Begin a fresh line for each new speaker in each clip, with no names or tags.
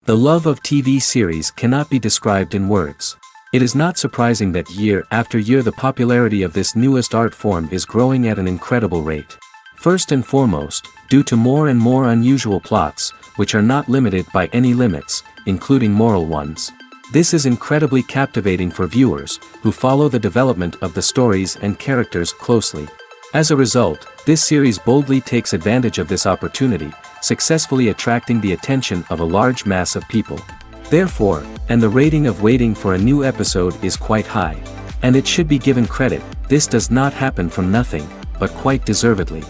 The love of TV series cannot be described in words. It is not surprising that year after year the popularity of this newest art form is growing at an incredible rate. First and foremost, due to more and more unusual plots, which are not limited by any limits, including moral ones. This is incredibly captivating for viewers, who follow the development of the stories and characters closely. As a result, this series boldly takes advantage of this opportunity, successfully attracting the attention of a large mass of people. Therefore, and the rating of waiting for a new episode is quite high. And it should be given credit, this does not happen from nothing, but quite deservedly.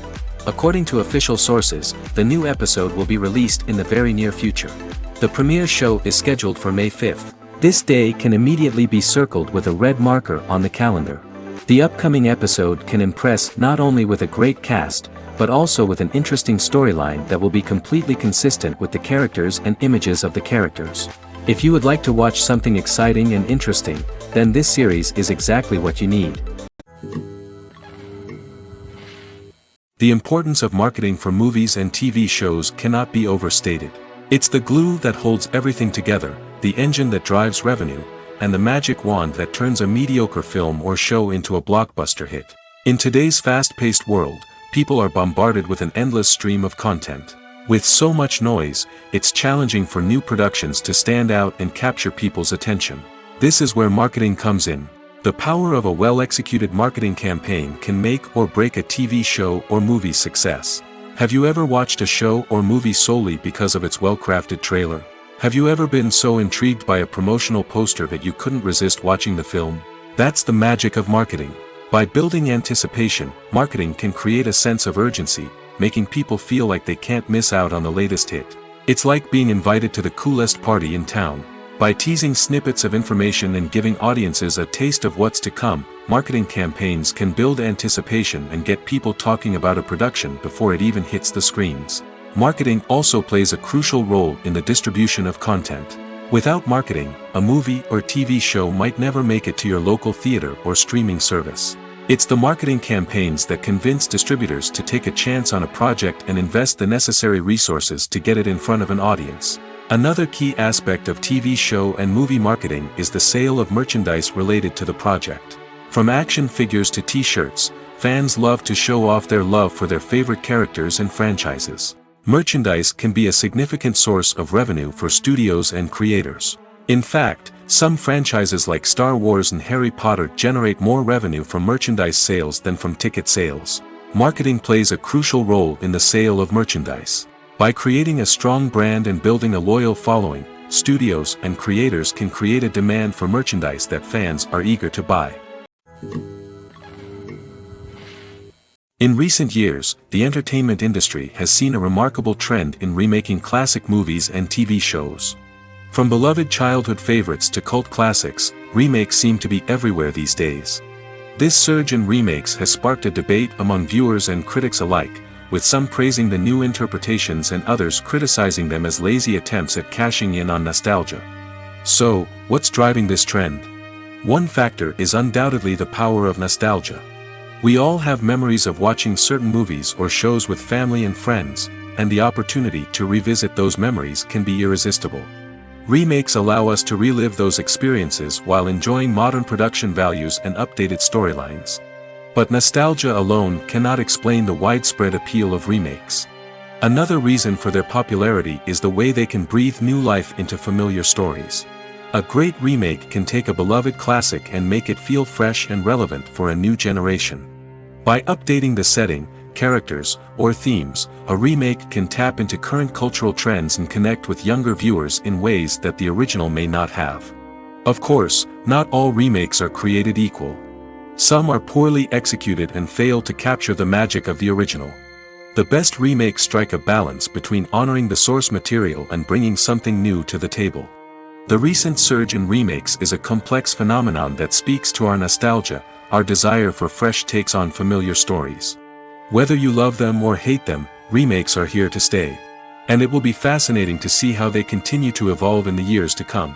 According to official sources, the new episode will be released in the very near future. The premiere show is scheduled for May 5th. This day can immediately be circled with a red marker on the calendar. The upcoming episode can impress not only with a great cast, but also with an interesting storyline that will be completely consistent with the characters and images of the characters. If you would like to watch something exciting and interesting, then this series is exactly what you need. The importance of marketing for movies and TV shows cannot be overstated. It's the glue that holds everything together, the engine that drives revenue, and the magic wand that turns a mediocre film or show into a blockbuster hit. In today's fast-paced world, people are bombarded with an endless stream of content. With so much noise, it's challenging for new productions to stand out and capture people's attention. This is where marketing comes in. The power of a well-executed marketing campaign can make or break a TV show or movie's success. Have you ever watched a show or movie solely because of its well-crafted trailer? Have you ever been so intrigued by a promotional poster that you couldn't resist watching the film? That's the magic of marketing. By building anticipation, marketing can create a sense of urgency, making people feel like they can't miss out on the latest hit. It's like being invited to the coolest party in town. By teasing snippets of information and giving audiences a taste of what's to come, marketing campaigns can build anticipation and get people talking about a production before it even hits the screens. Marketing also plays a crucial role in the distribution of content. Without marketing, a movie or TV show might never make it to your local theater or streaming service. It's the marketing campaigns that convince distributors to take a chance on a project and invest the necessary resources to get it in front of an audience. Another key aspect of TV show and movie marketing is the sale of merchandise related to the project. From action figures to t-shirts, fans love to show off their love for their favorite characters and franchises. Merchandise can be a significant source of revenue for studios and creators. In fact, some franchises like Star Wars and Harry Potter generate more revenue from merchandise sales than from ticket sales. Marketing plays a crucial role in the sale of merchandise. By creating a strong brand and building a loyal following, studios and creators can create a demand for merchandise that fans are eager to buy. In recent years, the entertainment industry has seen a remarkable trend in remaking classic movies and TV shows. From beloved childhood favorites to cult classics, remakes seem to be everywhere these days. This surge in remakes has sparked a debate among viewers and critics alike, with some praising the new interpretations and others criticizing them as lazy attempts at cashing in on nostalgia. So, what's driving this trend? One factor is undoubtedly the power of nostalgia. We all have memories of watching certain movies or shows with family and friends, and the opportunity to revisit those memories can be irresistible. Remakes allow us to relive those experiences while enjoying modern production values and updated storylines. But nostalgia alone cannot explain the widespread appeal of remakes. Another reason for their popularity is the way they can breathe new life into familiar stories. A great remake can take a beloved classic and make it feel fresh and relevant for a new generation. By updating the setting, characters, or themes, a remake can tap into current cultural trends and connect with younger viewers in ways that the original may not have. Of course, not all remakes are created equal. Some are poorly executed and fail to capture the magic of the original. The best remakes strike a balance between honoring the source material and bringing something new to the table. The recent surge in remakes is a complex phenomenon that speaks to our nostalgia, our desire for fresh takes on familiar stories. Whether you love them or hate them, remakes are here to stay. And it will be fascinating to see how they continue to evolve in the years to come.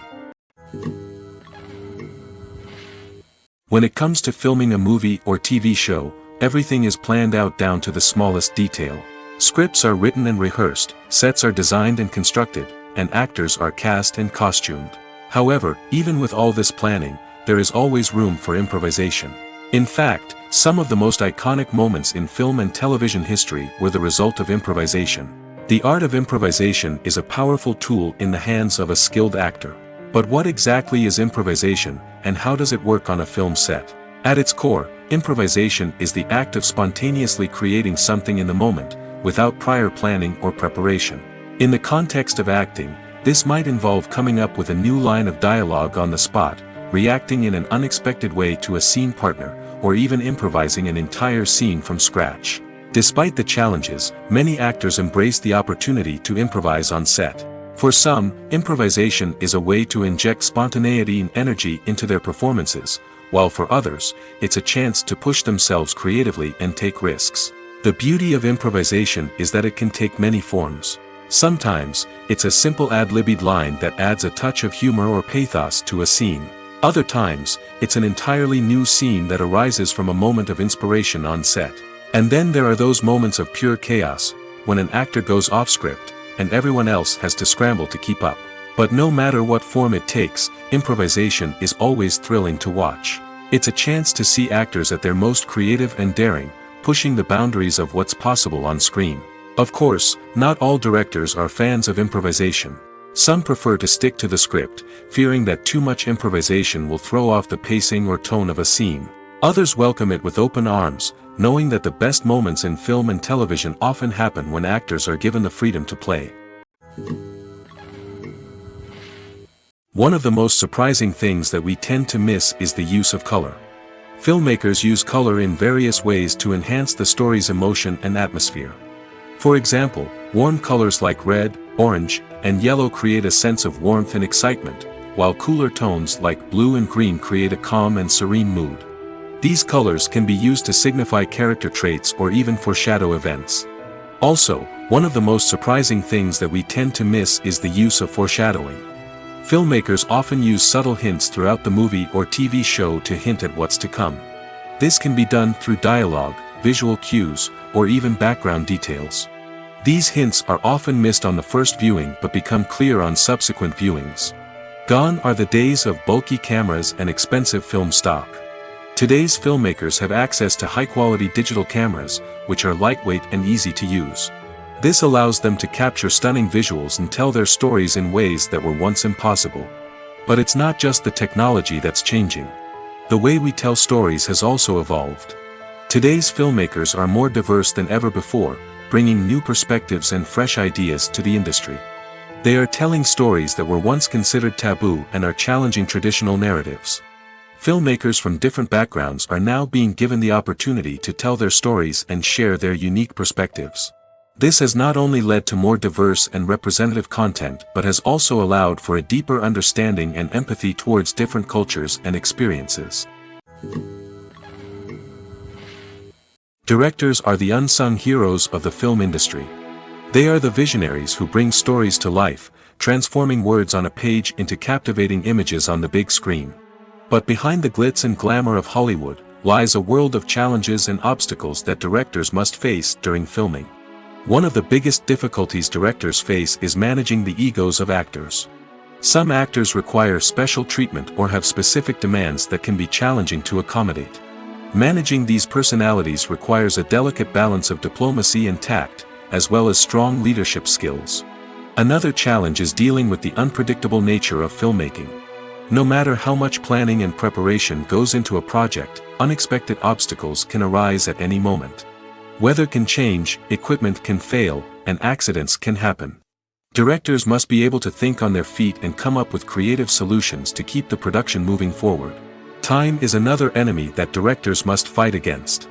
When it comes to filming a movie or TV show, everything is planned out down to the smallest detail. Scripts are written and rehearsed, sets are designed and constructed, and actors are cast and costumed. However, even with all this planning, there is always room for improvisation. In fact, some of the most iconic moments in film and television history were the result of improvisation. The art of improvisation is a powerful tool in the hands of a skilled actor. But what exactly is improvisation, and how does it work on a film set? At its core, improvisation is the act of spontaneously creating something in the moment, without prior planning or preparation. In the context of acting, this might involve coming up with a new line of dialogue on the spot, reacting in an unexpected way to a scene partner, or even improvising an entire scene from scratch. Despite the challenges, many actors embrace the opportunity to improvise on set. For some, improvisation is a way to inject spontaneity and energy into their performances, while for others, it's a chance to push themselves creatively and take risks. The beauty of improvisation is that it can take many forms. Sometimes, it's a simple ad-libbed line that adds a touch of humor or pathos to a scene. Other times, it's an entirely new scene that arises from a moment of inspiration on set. And then there are those moments of pure chaos, when an actor goes off script, and everyone else has to scramble to keep up. But no matter what form it takes, improvisation is always thrilling to watch. It's a chance to see actors at their most creative and daring, pushing the boundaries of what's possible on screen. Of course, not all directors are fans of improvisation. Some prefer to stick to the script, fearing that too much improvisation will throw off the pacing or tone of a scene. Others welcome it with open arms, knowing that the best moments in film and television often happen when actors are given the freedom to play. One of the most surprising things that we tend to miss is the use of color. Filmmakers use color in various ways to enhance the story's emotion and atmosphere. For example, warm colors like red, orange, and yellow create a sense of warmth and excitement, while cooler tones like blue and green create a calm and serene mood. These colors can be used to signify character traits or even foreshadow events. Also, one of the most surprising things that we tend to miss is the use of foreshadowing. Filmmakers often use subtle hints throughout the movie or TV show to hint at what's to come. This can be done through dialogue, visual cues, or even background details. These hints are often missed on the first viewing but become clear on subsequent viewings. Gone are the days of bulky cameras and expensive film stock. Today's filmmakers have access to high-quality digital cameras, which are lightweight and easy to use. This allows them to capture stunning visuals and tell their stories in ways that were once impossible. But it's not just the technology that's changing. The way we tell stories has also evolved. Today's filmmakers are more diverse than ever before, bringing new perspectives and fresh ideas to the industry. They are telling stories that were once considered taboo and are challenging traditional narratives. Filmmakers from different backgrounds are now being given the opportunity to tell their stories and share their unique perspectives. This has not only led to more diverse and representative content but has also allowed for a deeper understanding and empathy towards different cultures and experiences. Directors are the unsung heroes of the film industry. They are the visionaries who bring stories to life, transforming words on a page into captivating images on the big screen. But behind the glitz and glamour of Hollywood, lies a world of challenges and obstacles that directors must face during filming. One of the biggest difficulties directors face is managing the egos of actors. Some actors require special treatment or have specific demands that can be challenging to accommodate. Managing these personalities requires a delicate balance of diplomacy and tact, as well as strong leadership skills. Another challenge is dealing with the unpredictable nature of filmmaking. No matter how much planning and preparation goes into a project, unexpected obstacles can arise at any moment. Weather can change, equipment can fail, and accidents can happen. Directors must be able to think on their feet and come up with creative solutions to keep the production moving forward. Time is another enemy that directors must fight against.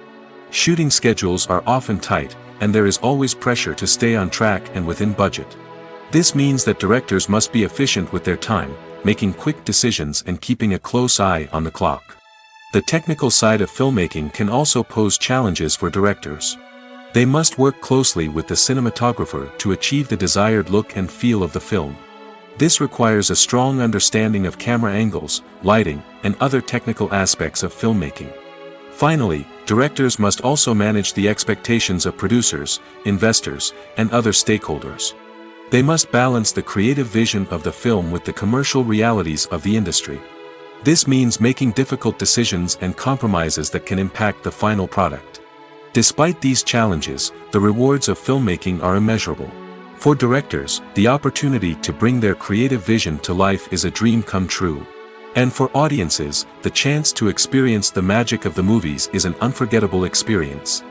Shooting schedules are often tight, and there is always pressure to stay on track and within budget. This means that directors must be efficient with their time, making quick decisions and keeping a close eye on the clock. The technical side of filmmaking can also pose challenges for directors. They must work closely with the cinematographer to achieve the desired look and feel of the film. This requires a strong understanding of camera angles, lighting, and other technical aspects of filmmaking. Finally, directors must also manage the expectations of producers, investors, and other stakeholders. They must balance the creative vision of the film with the commercial realities of the industry. This means making difficult decisions and compromises that can impact the final product. Despite these challenges, the rewards of filmmaking are immeasurable. For directors, the opportunity to bring their creative vision to life is a dream come true. And for audiences, the chance to experience the magic of the movies is an unforgettable experience.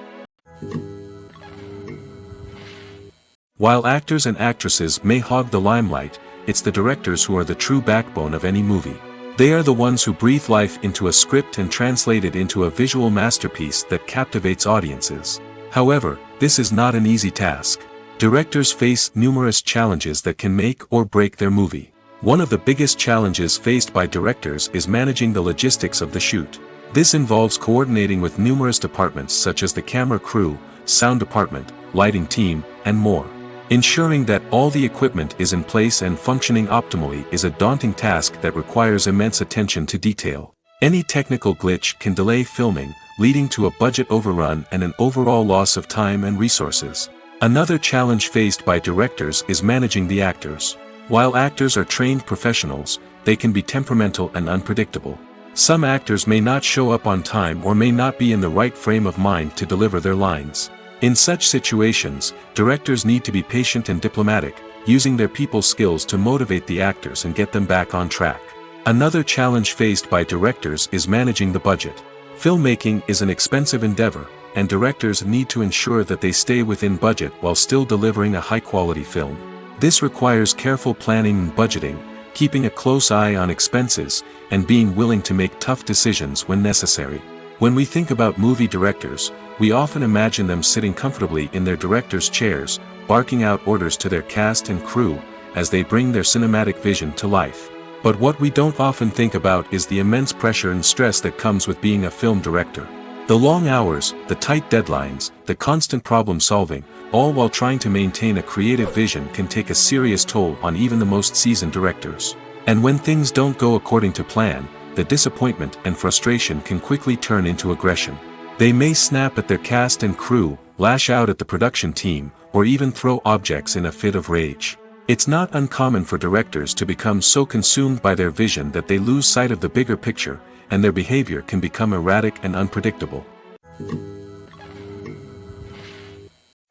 While actors and actresses may hog the limelight, it's the directors who are the true backbone of any movie. They are the ones who breathe life into a script and translate it into a visual masterpiece that captivates audiences. However, this is not an easy task. Directors face numerous challenges that can make or break their movie. One of the biggest challenges faced by directors is managing the logistics of the shoot. This involves coordinating with numerous departments such as the camera crew, sound department, lighting team, and more. Ensuring that all the equipment is in place and functioning optimally is a daunting task that requires immense attention to detail. Any technical glitch can delay filming, leading to a budget overrun and an overall loss of time and resources. Another challenge faced by directors is managing the actors. While actors are trained professionals, they can be temperamental and unpredictable. Some actors may not show up on time or may not be in the right frame of mind to deliver their lines. In such situations, directors need to be patient and diplomatic, using their people skills to motivate the actors and get them back on track. Another challenge faced by directors is managing the budget. Filmmaking is an expensive endeavor, and directors need to ensure that they stay within budget while still delivering a high-quality film. This requires careful planning and budgeting, keeping a close eye on expenses, and being willing to make tough decisions when necessary. When we think about movie directors, we often imagine them sitting comfortably in their director's chairs, barking out orders to their cast and crew, as they bring their cinematic vision to life. But what we don't often think about is the immense pressure and stress that comes with being a film director. The long hours, the tight deadlines, the constant problem solving, all while trying to maintain a creative vision can take a serious toll on even the most seasoned directors. And when things don't go according to plan, the disappointment and frustration can quickly turn into aggression. They may snap at their cast and crew, lash out at the production team, or even throw objects in a fit of rage. It's not uncommon for directors to become so consumed by their vision that they lose sight of the bigger picture, and their behavior can become erratic and unpredictable.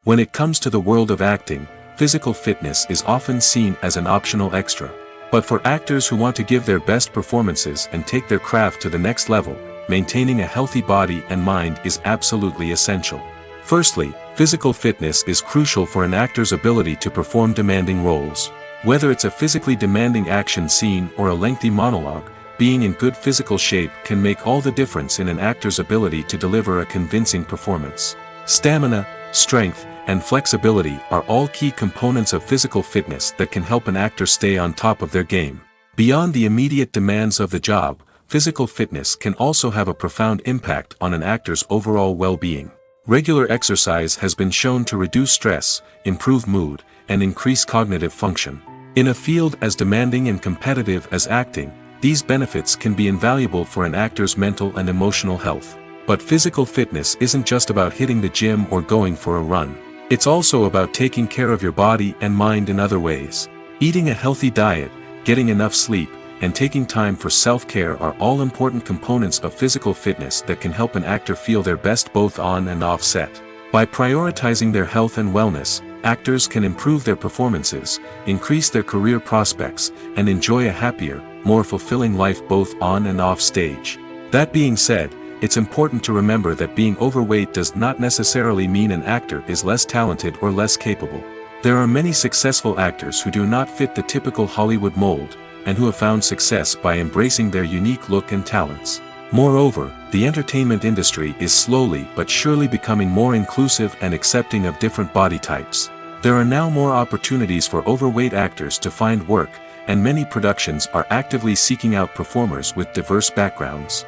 When it comes to the world of acting, physical fitness is often seen as an optional extra. But for actors who want to give their best performances and take their craft to the next level, maintaining a healthy body and mind is absolutely essential. Firstly, physical fitness is crucial for an actor's ability to perform demanding roles. Whether it's a physically demanding action scene or a lengthy monologue, being in good physical shape can make all the difference in an actor's ability to deliver a convincing performance. Stamina, strength, and flexibility are all key components of physical fitness that can help an actor stay on top of their game. Beyond the immediate demands of the job, physical fitness can also have a profound impact on an actor's overall well-being. Regular exercise has been shown to reduce stress, improve mood, and increase cognitive function. In a field as demanding and competitive as acting, these benefits can be invaluable for an actor's mental and emotional health. But physical fitness isn't just about hitting the gym or going for a run. It's also about taking care of your body and mind in other ways. Eating a healthy diet, getting enough sleep, and taking time for self-care are all important components of physical fitness that can help an actor feel their best both on and off set. By prioritizing their health and wellness, actors can improve their performances, increase their career prospects, and enjoy a happier, more fulfilling life both on and off stage. That being said, it's important to remember that being overweight does not necessarily mean an actor is less talented or less capable. There are many successful actors who do not fit the typical Hollywood mold, and who have found success by embracing their unique look and talents. Moreover, the entertainment industry is slowly but surely becoming more inclusive and accepting of different body types. There are now more opportunities for overweight actors to find work, and many productions are actively seeking out performers with diverse backgrounds.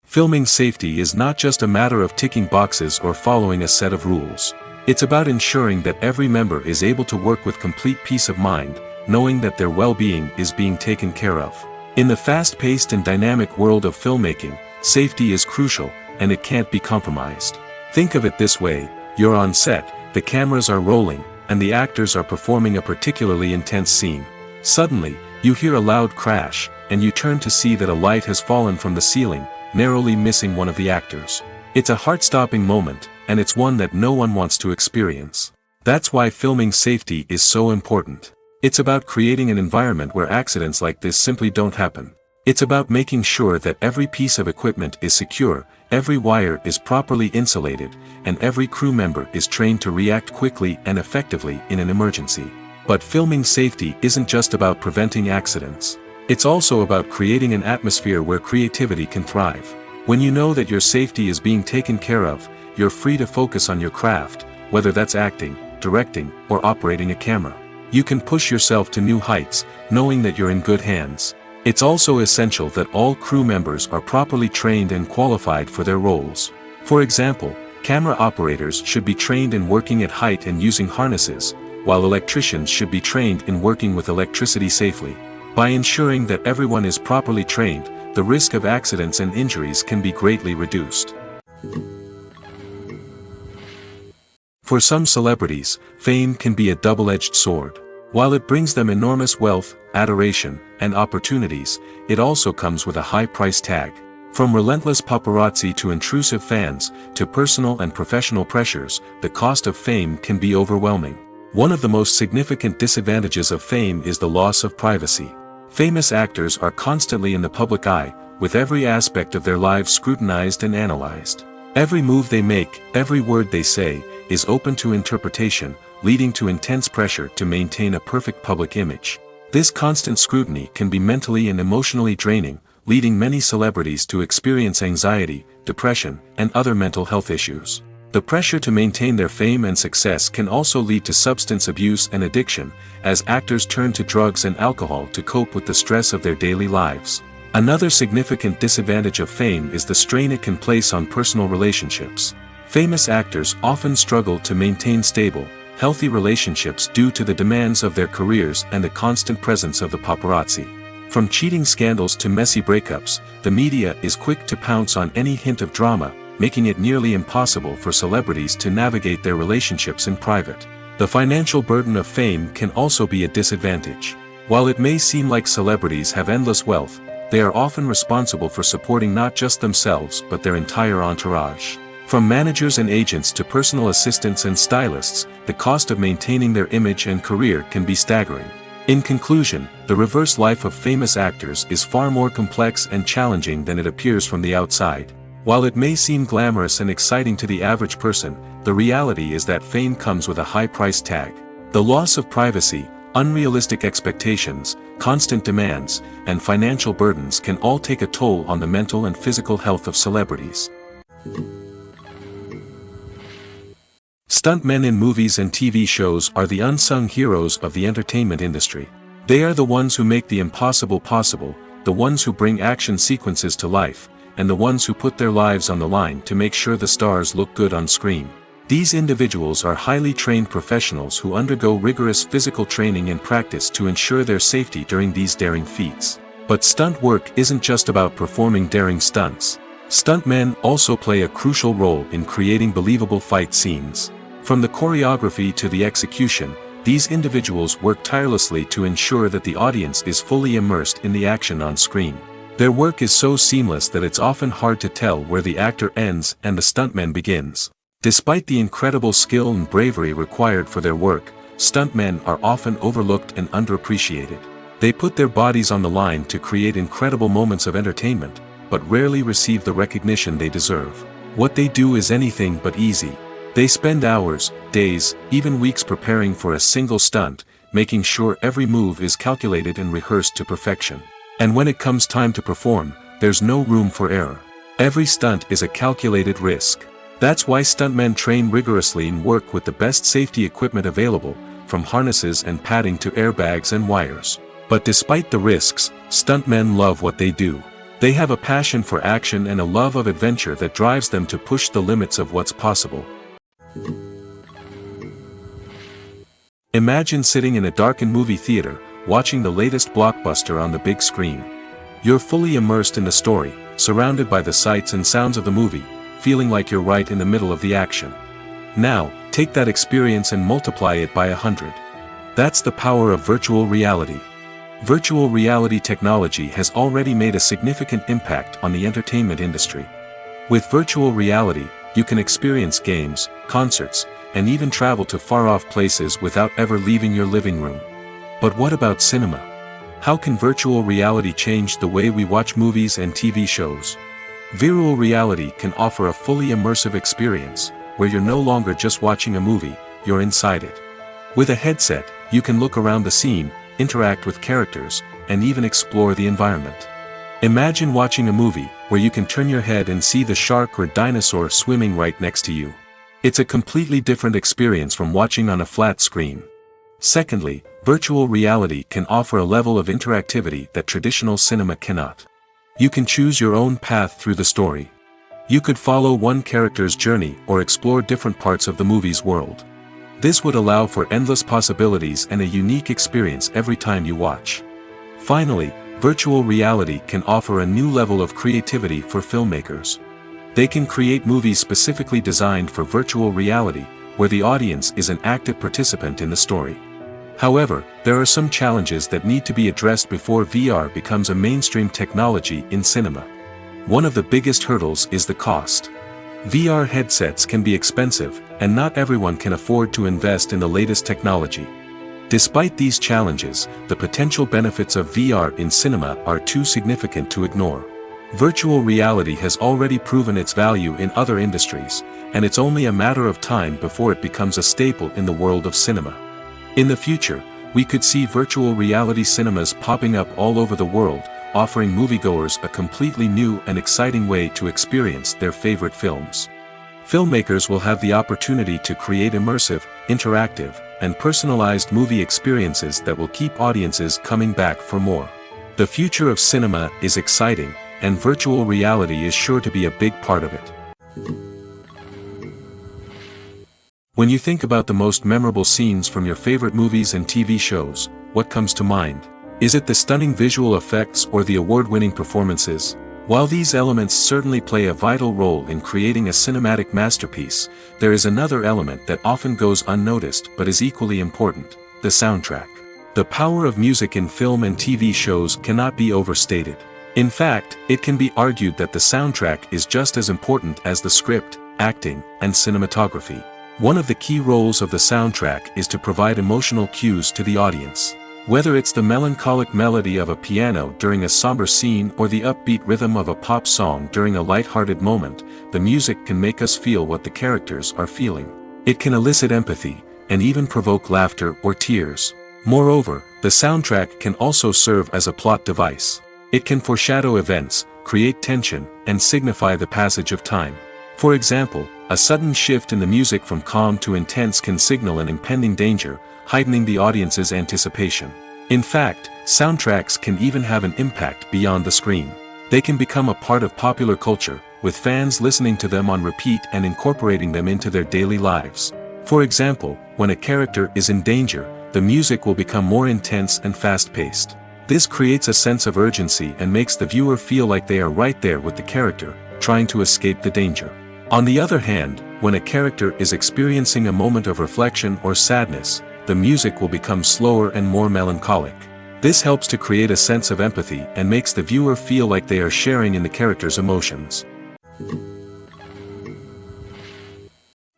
Filming safety is not just a matter of ticking boxes or following a set of rules. It's about ensuring that every member is able to work with complete peace of mind, knowing that their well-being is being taken care of. In the fast-paced and dynamic world of filmmaking, safety is crucial, and it can't be compromised. Think of it this way: you're on set, the cameras are rolling, and the actors are performing a particularly intense scene. Suddenly, you hear a loud crash, and you turn to see that a light has fallen from the ceiling, narrowly missing one of the actors. It's a heart-stopping moment, and it's one that no one wants to experience. That's why filming safety is so important. It's about creating an environment where accidents like this simply don't happen. It's about making sure that every piece of equipment is secure, every wire is properly insulated, and every crew member is trained to react quickly and effectively in an emergency. But filming safety isn't just about preventing accidents. It's also about creating an atmosphere where creativity can thrive. When you know that your safety is being taken care of, you're free to focus on your craft, whether that's acting, directing, or operating a camera. You can push yourself to new heights, knowing that you're in good hands. It's also essential that all crew members are properly trained and qualified for their roles. For example, camera operators should be trained in working at height and using harnesses, while electricians should be trained in working with electricity safely. By ensuring that everyone is properly trained, the risk of accidents and injuries can be greatly reduced. For some celebrities, fame can be a double-edged sword. While it brings them enormous wealth, adoration, and opportunities, it also comes with a high price tag. From relentless paparazzi to intrusive fans, to personal and professional pressures, the cost of fame can be overwhelming. One of the most significant disadvantages of fame is the loss of privacy. Famous actors are constantly in the public eye, with every aspect of their lives scrutinized and analyzed. Every move they make, every word they say, is open to interpretation, leading to intense pressure to maintain a perfect public image. This constant scrutiny can be mentally and emotionally draining, leading many celebrities to experience anxiety, depression, and other mental health issues. The pressure to maintain their fame and success can also lead to substance abuse and addiction, as actors turn to drugs and alcohol to cope with the stress of their daily lives. Another significant disadvantage of fame is the strain it can place on personal relationships. Famous actors often struggle to maintain stable, healthy relationships due to the demands of their careers and the constant presence of the paparazzi. From cheating scandals to messy breakups, the media is quick to pounce on any hint of drama, making it nearly impossible for celebrities to navigate their relationships in private. The financial burden of fame can also be a disadvantage. While it may seem like celebrities have endless wealth, they are often responsible for supporting not just themselves but their entire entourage. From managers and agents to personal assistants and stylists, the cost of maintaining their image and career can be staggering. In conclusion, the reverse life of famous actors is far more complex and challenging than it appears from the outside. While it may seem glamorous and exciting to the average person, the reality is that fame comes with a high price tag. The loss of privacy, unrealistic expectations, constant demands, and financial burdens can all take a toll on the mental and physical health of celebrities. Stuntmen in movies and TV shows are the unsung heroes of the entertainment industry. They are the ones who make the impossible possible, the ones who bring action sequences to life, and the ones who put their lives on the line to make sure the stars look good on screen. These individuals are highly trained professionals who undergo rigorous physical training and practice to ensure their safety during these daring feats. But stunt work isn't just about performing daring stunts. Stuntmen also play a crucial role in creating believable fight scenes. From the choreography to the execution, these individuals work tirelessly to ensure that the audience is fully immersed in the action on screen. Their work is so seamless that it's often hard to tell where the actor ends and the stuntman begins. Despite the incredible skill and bravery required for their work, stuntmen are often overlooked and underappreciated. They put their bodies on the line to create incredible moments of entertainment, but rarely receive the recognition they deserve. What they do is anything but easy. They spend hours, days, even weeks preparing for a single stunt, making sure every move is calculated and rehearsed to perfection. And when it comes time to perform, there's no room for error. Every stunt is a calculated risk. That's why stuntmen train rigorously and work with the best safety equipment available, from harnesses and padding to airbags and wires. But despite the risks, stuntmen love what they do. They have a passion for action and a love of adventure that drives them to push the limits of what's possible. Imagine sitting in a darkened movie theater, watching the latest blockbuster on the big screen. You're fully immersed in the story, surrounded by the sights and sounds of the movie, feeling like you're right in the middle of the action. Now, Take that experience and multiply it by 100. That's the power of virtual reality. Virtual reality technology has already made a significant impact on the entertainment industry. With virtual reality, you can experience games, concerts, and even travel to far-off places without ever leaving your living room. But what about cinema? How can virtual reality change the way we watch movies and TV shows? Virtual reality can offer a fully immersive experience, where you're no longer just watching a movie, you're inside it. With a headset, you can look around the scene, interact with characters, and even explore the environment. Imagine watching a movie, where you can turn your head and see the shark or dinosaur swimming right next to you. It's a completely different experience from watching on a flat screen. Secondly, virtual reality can offer a level of interactivity that traditional cinema cannot. You can choose your own path through the story. You could follow one character's journey or explore different parts of the movie's world. This would allow for endless possibilities and a unique experience every time you watch. Finally, virtual reality can offer a new level of creativity for filmmakers. They can create movies specifically designed for virtual reality, where the audience is an active participant in the story. However, there are some challenges that need to be addressed before VR becomes a mainstream technology in cinema. One of the biggest hurdles is the cost. VR headsets can be expensive, and not everyone can afford to invest in the latest technology. Despite these challenges, the potential benefits of VR in cinema are too significant to ignore. Virtual reality has already proven its value in other industries, and it's only a matter of time before it becomes a staple in the world of cinema. In the future, we could see virtual reality cinemas popping up all over the world, offering moviegoers a completely new and exciting way to experience their favorite films. Filmmakers will have the opportunity to create immersive, interactive, and personalized movie experiences that will keep audiences coming back for more. The future of cinema is exciting, and virtual reality is sure to be a big part of it. When you think about the most memorable scenes from your favorite movies and TV shows, what comes to mind? Is it the stunning visual effects or the award-winning performances? While these elements certainly play a vital role in creating a cinematic masterpiece, there is another element that often goes unnoticed but is equally important: the soundtrack. The power of music in film and TV shows cannot be overstated. In fact, it can be argued that the soundtrack is just as important as the script, acting, and cinematography. One of the key roles of the soundtrack is to provide emotional cues to the audience. Whether it's the melancholic melody of a piano during a somber scene or the upbeat rhythm of a pop song during a lighthearted moment, the music can make us feel what the characters are feeling. It can elicit empathy, and even provoke laughter or tears. Moreover, the soundtrack can also serve as a plot device. It can foreshadow events, create tension, and signify the passage of time. For example, a sudden shift in the music from calm to intense can signal an impending danger, heightening the audience's anticipation. In fact, soundtracks can even have an impact beyond the screen. They can become a part of popular culture, with fans listening to them on repeat and incorporating them into their daily lives. For example, when a character is in danger, the music will become more intense and fast-paced. This creates a sense of urgency and makes the viewer feel like they are right there with the character, trying to escape the danger. On the other hand, when a character is experiencing a moment of reflection or sadness, the music will become slower and more melancholic. This helps to create a sense of empathy and makes the viewer feel like they are sharing in the character's emotions.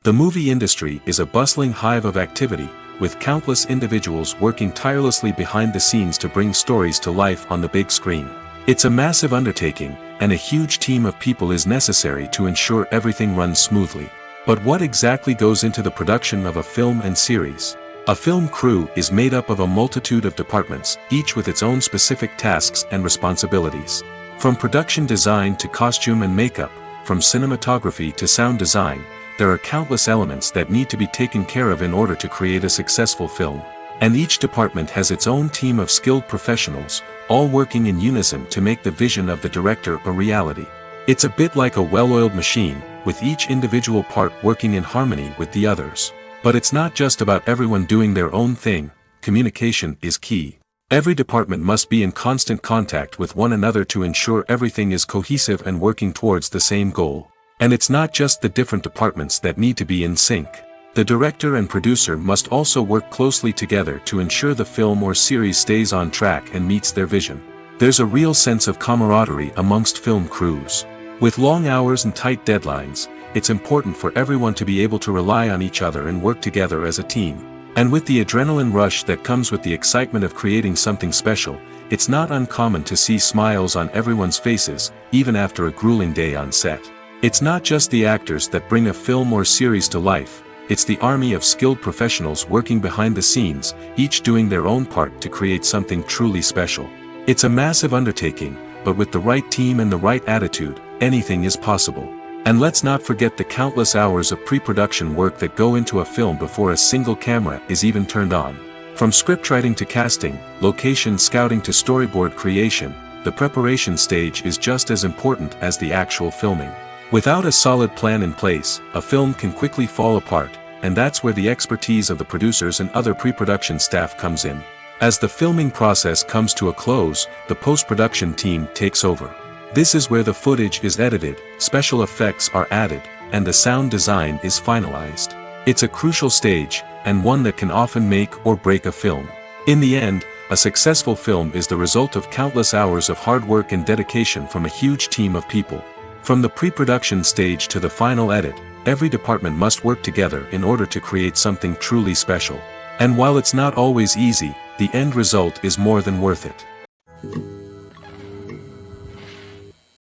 The movie industry is a bustling hive of activity, with countless individuals working tirelessly behind the scenes to bring stories to life on the big screen. It's a massive undertaking, and a huge team of people is necessary to ensure everything runs smoothly. But what exactly goes into the production of a film and series? A film crew is made up of a multitude of departments, each with its own specific tasks and responsibilities. From production design to costume and makeup, from cinematography to sound design, there are countless elements that need to be taken care of in order to create a successful film. And each department has its own team of skilled professionals, all working in unison to make the vision of the director a reality. It's a bit like a well-oiled machine, with each individual part working in harmony with the others. But it's not just about everyone doing their own thing. Communication is key. Every department must be in constant contact with one another to ensure everything is cohesive and working towards the same goal. And it's not just the different departments that need to be in sync. The director and producer must also work closely together to ensure the film or series stays on track and meets their vision. There's a real sense of camaraderie amongst film crews. With long hours and tight deadlines, it's important for everyone to be able to rely on each other and work together as a team. And with the adrenaline rush that comes with the excitement of creating something special, it's not uncommon to see smiles on everyone's faces, even after a grueling day on set. It's not just the actors that bring a film or series to life, it's the army of skilled professionals working behind the scenes, each doing their own part to create something truly special. It's a massive undertaking, but with the right team and the right attitude, anything is possible. And let's not forget the countless hours of pre-production work that go into a film before a single camera is even turned on. From scriptwriting to casting, location scouting to storyboard creation, the preparation stage is just as important as the actual filming. Without a solid plan in place, a film can quickly fall apart, and that's where the expertise of the producers and other pre-production staff comes in. As the filming process comes to a close, the post-production team takes over. This is where the footage is edited, special effects are added, and the sound design is finalized. It's a crucial stage, and one that can often make or break a film. In the end, a successful film is the result of countless hours of hard work and dedication from a huge team of people. From the pre-production stage to the final edit, every department must work together in order to create something truly special. And while it's not always easy, the end result is more than worth it.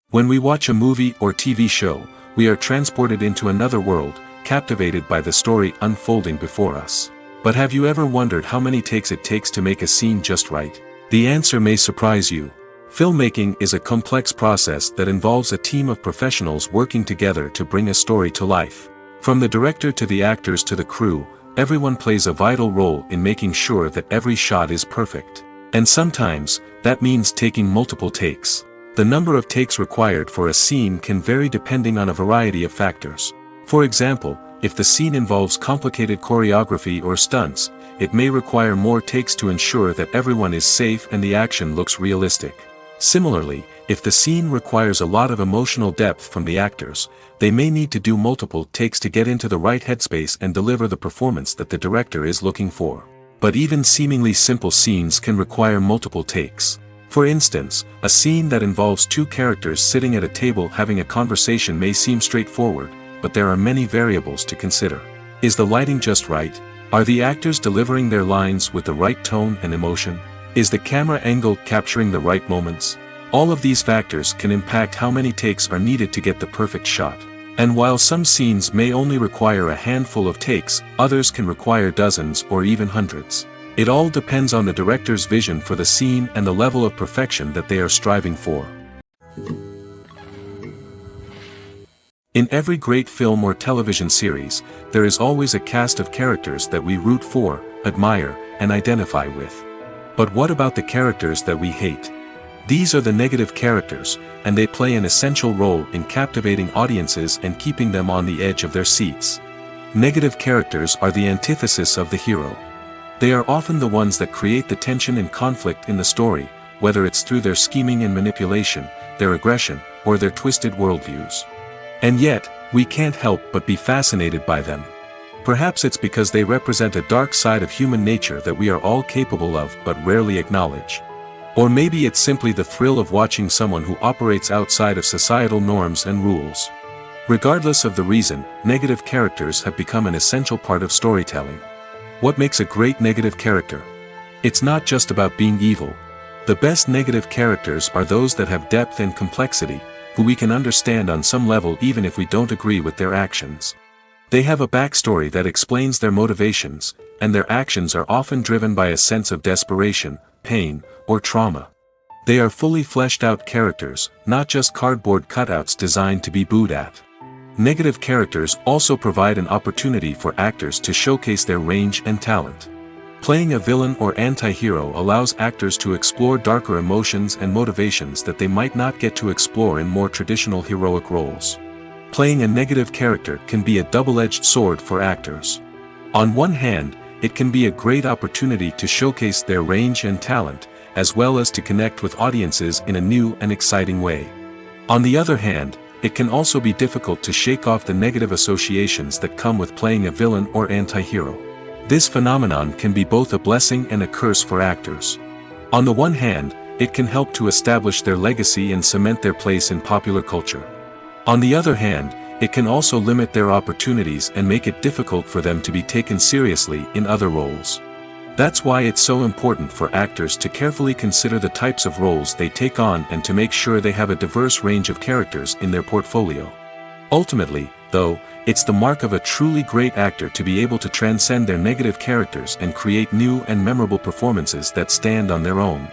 When we watch a movie or TV show, we are transported into another world, captivated by the story unfolding before us. But have you ever wondered how many takes it takes to make a scene just right? The answer may surprise you. Filmmaking is a complex process that involves a team of professionals working together to bring a story to life. From the director to the actors to the crew, everyone plays a vital role in making sure that every shot is perfect. And sometimes, that means taking multiple takes. The number of takes required for a scene can vary depending on a variety of factors. For example, if the scene involves complicated choreography or stunts, it may require more takes to ensure that everyone is safe and the action looks realistic. Similarly, if the scene requires a lot of emotional depth from the actors, they may need to do multiple takes to get into the right headspace and deliver the performance that the director is looking for. But even seemingly simple scenes can require multiple takes. For instance, a scene that involves two characters sitting at a table having a conversation may seem straightforward, but there are many variables to consider. Is the lighting just right? Are the actors delivering their lines with the right tone and emotion? Is the camera angle capturing the right moments? All of these factors can impact how many takes are needed to get the perfect shot. And while some scenes may only require a handful of takes, others can require dozens or even hundreds. It all depends on the director's vision for the scene and the level of perfection that they are striving for. In every great film or television series, there is always a cast of characters that we root for, admire, and identify with. But what about the characters that we hate? These are the negative characters, and they play an essential role in captivating audiences and keeping them on the edge of their seats. Negative characters are the antithesis of the hero. They are often the ones that create the tension and conflict in the story, whether it's through their scheming and manipulation, their aggression, or their twisted worldviews. And yet, we can't help but be fascinated by them. Perhaps it's because they represent a dark side of human nature that we are all capable of but rarely acknowledge. Or maybe it's simply the thrill of watching someone who operates outside of societal norms and rules. Regardless of the reason, negative characters have become an essential part of storytelling. What makes a great negative character? It's not just about being evil. The best negative characters are those that have depth and complexity, who we can understand on some level even if we don't agree with their actions. They have a backstory that explains their motivations, and their actions are often driven by a sense of desperation, pain, or trauma. They are fully fleshed out characters, not just cardboard cutouts designed to be booed at. Negative characters also provide an opportunity for actors to showcase their range and talent. Playing a villain or anti-hero allows actors to explore darker emotions and motivations that they might not get to explore in more traditional heroic roles. Playing a negative character can be a double-edged sword for actors. On one hand, it can be a great opportunity to showcase their range and talent, as well as to connect with audiences in a new and exciting way. On the other hand, it can also be difficult to shake off the negative associations that come with playing a villain or anti-hero. This phenomenon can be both a blessing and a curse for actors. On the one hand, it can help to establish their legacy and cement their place in popular culture. On the other hand, it can also limit their opportunities and make it difficult for them to be taken seriously in other roles. That's why it's so important for actors to carefully consider the types of roles they take on and to make sure they have a diverse range of characters in their portfolio. Ultimately, though, it's the mark of a truly great actor to be able to transcend their negative characters and create new and memorable performances that stand on their own.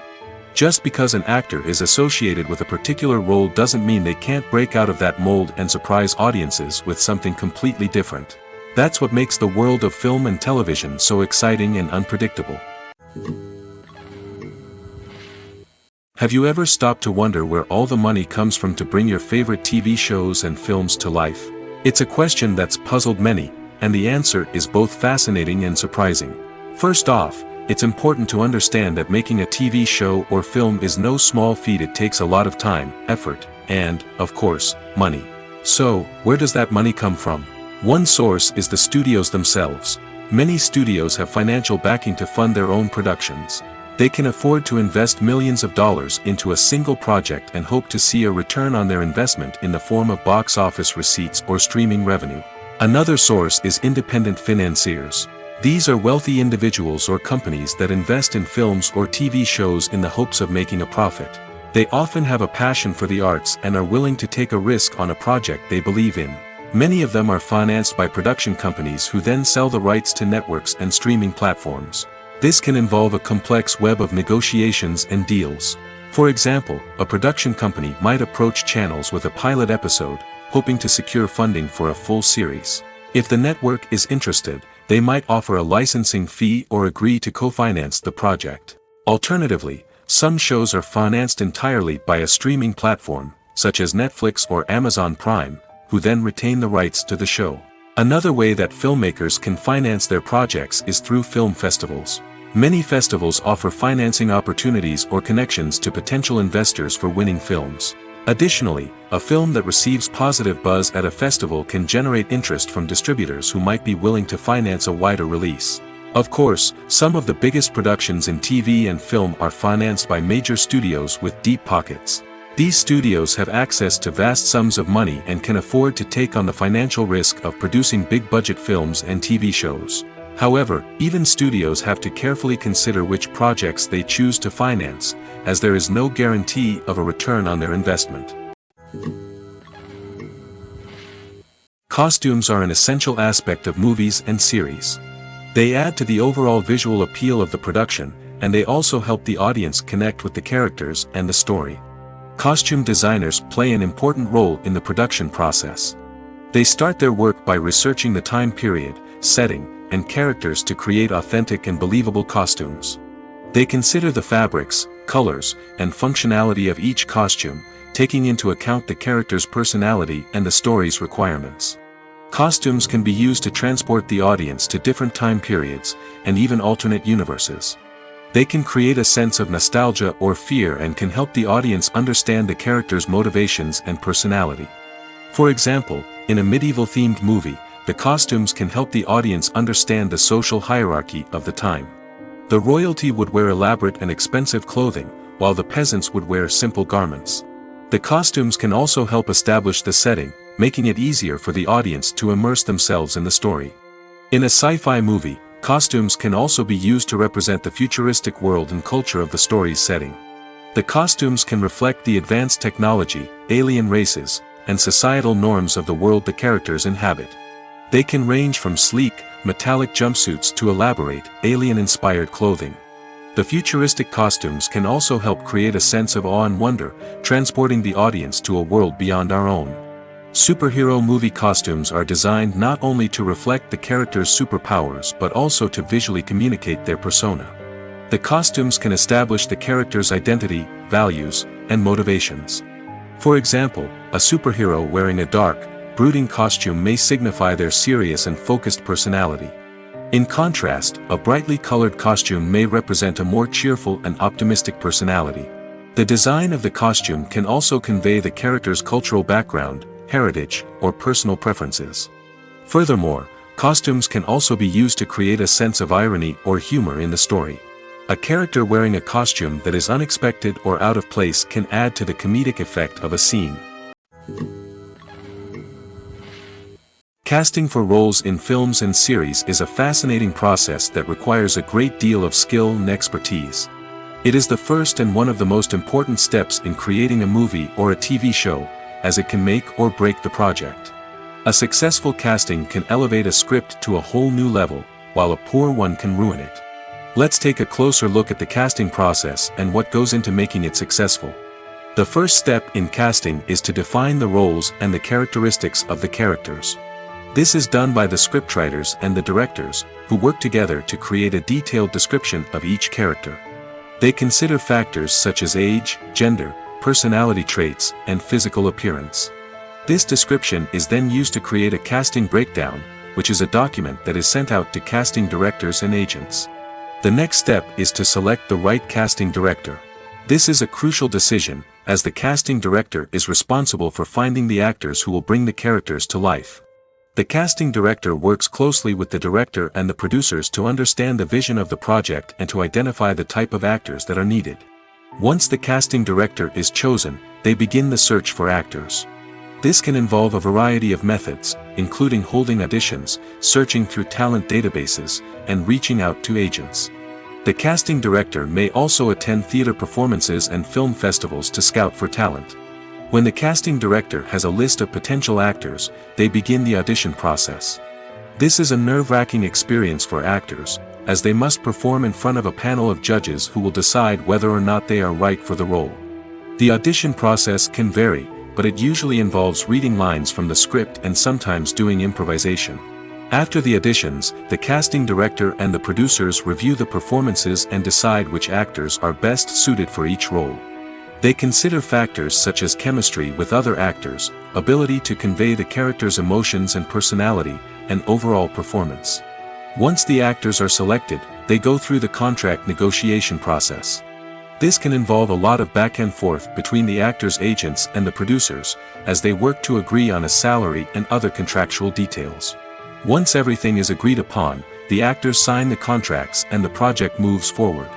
Just because an actor is associated with a particular role doesn't mean they can't break out of that mold and surprise audiences with something completely different. That's what makes the world of film and television so exciting and unpredictable. Have you ever stopped to wonder where all the money comes from to bring your favorite TV shows and films to life? It's a question that's puzzled many, and the answer is both fascinating and surprising. First off, it's important to understand that making a TV show or film is no small feat. It takes a lot of time, effort, and, of course, money. So, where does that money come from? One source is the studios themselves. Many studios have financial backing to fund their own productions. They can afford to invest millions of dollars into a single project and hope to see a return on their investment in the form of box office receipts or streaming revenue. Another source is independent financiers. These are wealthy individuals or companies that invest in films or TV shows in the hopes of making a profit. They often have a passion for the arts and are willing to take a risk on a project they believe in. Many of them are financed by production companies who then sell the rights to networks and streaming platforms. This can involve a complex web of negotiations and deals. For example, a production company might approach channels with a pilot episode, hoping to secure funding for a full series. If the network is interested, they might offer a licensing fee or agree to co-finance the project. Alternatively, some shows are financed entirely by a streaming platform, such as Netflix or Amazon Prime, who then retain the rights to the show. Another way that filmmakers can finance their projects is through film festivals. Many festivals offer financing opportunities or connections to potential investors for winning films. Additionally, a film that receives positive buzz at a festival can generate interest from distributors who might be willing to finance a wider release. Of course, some of the biggest productions in TV and film are financed by major studios with deep pockets. These studios have access to vast sums of money and can afford to take on the financial risk of producing big-budget films and TV shows. However, even studios have to carefully consider which projects they choose to finance, as there is no guarantee of a return on their investment. Costumes are an essential aspect of movies and series. They add to the overall visual appeal of the production, and they also help the audience connect with the characters and the story. Costume designers play an important role in the production process. They start their work by researching the time period, setting, and characters to create authentic and believable costumes. They consider the fabrics, colors, and functionality of each costume, taking into account the character's personality and the story's requirements. Costumes can be used to transport the audience to different time periods, and even alternate universes. They can create a sense of nostalgia or fear and can help the audience understand the character's motivations and personality. For example, in a medieval-themed movie, the costumes can help the audience understand the social hierarchy of the time. The royalty would wear elaborate and expensive clothing, while the peasants would wear simple garments. The costumes can also help establish the setting, making it easier for the audience to immerse themselves in the story. In a sci-fi movie, costumes can also be used to represent the futuristic world and culture of the story's setting. The costumes can reflect the advanced technology, alien races, and societal norms of the world the characters inhabit. They can range from sleek, metallic jumpsuits to elaborate, alien-inspired clothing. The futuristic costumes can also help create a sense of awe and wonder, transporting the audience to a world beyond our own. Superhero movie costumes are designed not only to reflect the character's superpowers but also to visually communicate their persona. The costumes can establish the character's identity, values, and motivations. For example, a superhero wearing a dark, brooding costume may signify their serious and focused personality. In contrast, a brightly colored costume may represent a more cheerful and optimistic personality. The design of the costume can also convey the character's cultural background, heritage, or personal preferences. Furthermore, costumes can also be used to create a sense of irony or humor in the story. A character wearing a costume that is unexpected or out of place can add to the comedic effect of a scene. Casting for roles in films and series is a fascinating process that requires a great deal of skill and expertise. It is the first and one of the most important steps in creating a movie or a TV show, as it can make or break the project. A successful casting can elevate a script to a whole new level, while a poor one can ruin it. Let's take a closer look at the casting process and what goes into making it successful. The first step in casting is to define the roles and the characteristics of the characters. This is done by the scriptwriters and the directors, who work together to create a detailed description of each character. They consider factors such as age, gender, personality traits, and physical appearance. This description is then used to create a casting breakdown, which is a document that is sent out to casting directors and agents. The next step is to select the right casting director. This is a crucial decision, as the casting director is responsible for finding the actors who will bring the characters to life. The casting director works closely with the director and the producers to understand the vision of the project and to identify the type of actors that are needed. Once the casting director is chosen, they begin the search for actors. This can involve a variety of methods, including holding auditions, searching through talent databases, and reaching out to agents. The casting director may also attend theater performances and film festivals to scout for talent. When the casting director has a list of potential actors, they begin the audition process. This is a nerve-wracking experience for actors, as they must perform in front of a panel of judges who will decide whether or not they are right for the role. The audition process can vary, but it usually involves reading lines from the script and sometimes doing improvisation. After the auditions, the casting director and the producers review the performances and decide which actors are best suited for each role. They consider factors such as chemistry with other actors, ability to convey the character's emotions and personality, and overall performance. Once the actors are selected, they go through the contract negotiation process. This can involve a lot of back and forth between the actors' agents and the producers, as they work to agree on a salary and other contractual details. Once everything is agreed upon, the actors sign the contracts and the project moves forward.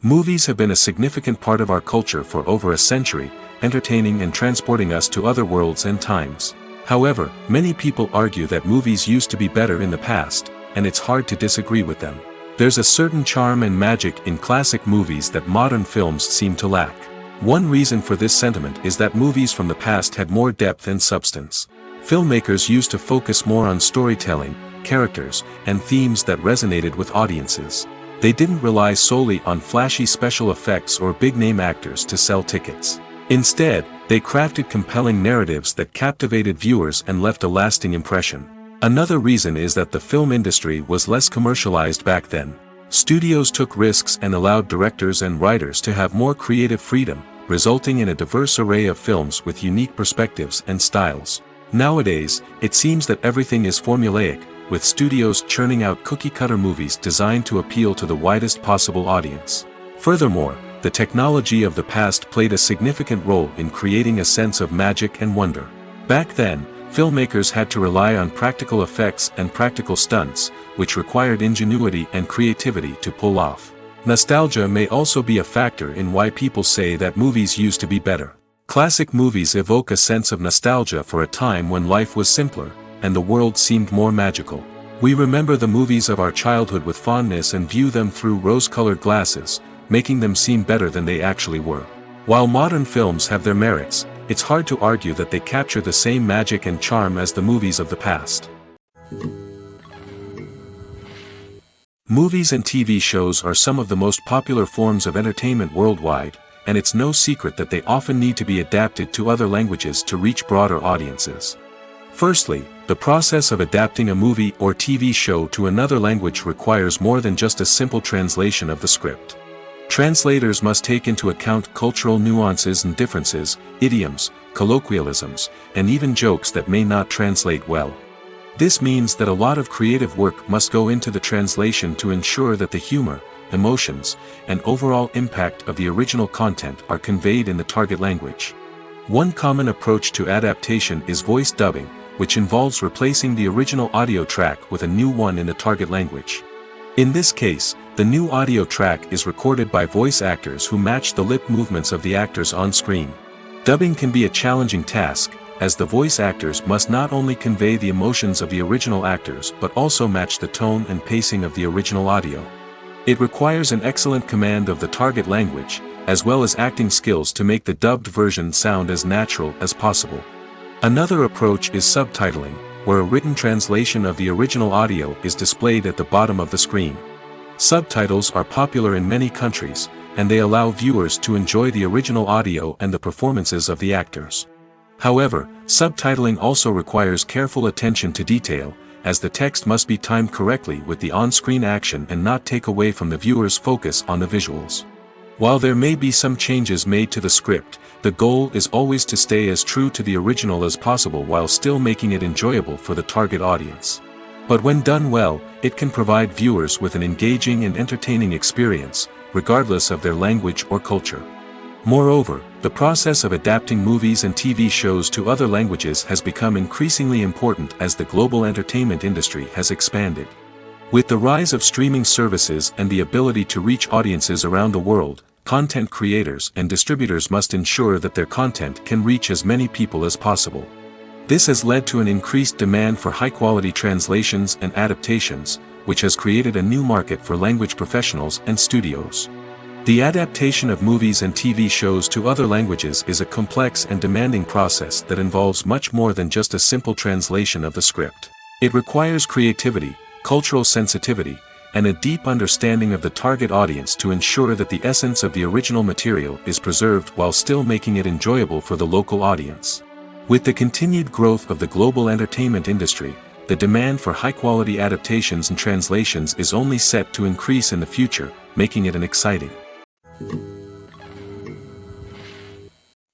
Movies have been a significant part of our culture for over a century, entertaining and transporting us to other worlds and times. However, many people argue that movies used to be better in the past, and it's hard to disagree with them. There's a certain charm and magic in classic movies that modern films seem to lack. One reason for this sentiment is that movies from the past had more depth and substance. Filmmakers used to focus more on storytelling, characters, and themes that resonated with audiences. They didn't rely solely on flashy special effects or big-name actors to sell tickets. Instead, they crafted compelling narratives that captivated viewers and left a lasting impression. Another reason is that the film industry was less commercialized back then. Studios took risks and allowed directors and writers to have more creative freedom, resulting in a diverse array of films with unique perspectives and styles. Nowadays, it seems that everything is formulaic, with studios churning out cookie-cutter movies designed to appeal to the widest possible audience. Furthermore, the technology of the past played a significant role in creating a sense of magic and wonder. Back then, filmmakers had to rely on practical effects and practical stunts, which required ingenuity and creativity to pull off. Nostalgia may also be a factor in why people say that movies used to be better. Classic movies evoke a sense of nostalgia for a time when life was simpler, and the world seemed more magical. We remember the movies of our childhood with fondness and view them through rose-colored glasses, making them seem better than they actually were. While modern films have their merits, it's hard to argue that they capture the same magic and charm as the movies of the past. Movies and TV shows are some of the most popular forms of entertainment worldwide, and it's no secret that they often need to be adapted to other languages to reach broader audiences. Firstly, the process of adapting a movie or TV show to another language requires more than just a simple translation of the script. Translators must take into account cultural nuances and differences, idioms, colloquialisms, and even jokes that may not translate well. This means that a lot of creative work must go into the translation to ensure that the humor, emotions, and overall impact of the original content are conveyed in the target language. One common approach to adaptation is voice dubbing, which involves replacing the original audio track with a new one in the target language. In this case, the new audio track is recorded by voice actors who match the lip movements of the actors on screen. Dubbing can be a challenging task, as the voice actors must not only convey the emotions of the original actors but also match the tone and pacing of the original audio. It requires an excellent command of the target language, as well as acting skills to make the dubbed version sound as natural as possible. Another approach is subtitling, where a written translation of the original audio is displayed at the bottom of the screen. Subtitles are popular in many countries, and they allow viewers to enjoy the original audio and the performances of the actors. However, subtitling also requires careful attention to detail, as the text must be timed correctly with the on-screen action and not take away from the viewer's focus on the visuals. While there may be some changes made to the script, the goal is always to stay as true to the original as possible while still making it enjoyable for the target audience. But when done well, it can provide viewers with an engaging and entertaining experience, regardless of their language or culture. Moreover, the process of adapting movies and TV shows to other languages has become increasingly important as the global entertainment industry has expanded. With the rise of streaming services and the ability to reach audiences around the world, content creators and distributors must ensure that their content can reach as many people as possible. This has led to an increased demand for high-quality translations and adaptations, which has created a new market for language professionals and studios. The adaptation of movies and TV shows to other languages is a complex and demanding process that involves much more than just a simple translation of the script. It requires creativity, cultural sensitivity, and a deep understanding of the target audience to ensure that the essence of the original material is preserved while still making it enjoyable for the local audience. With the continued growth of the global entertainment industry, the demand for high-quality adaptations and translations is only set to increase in the future, making it an exciting.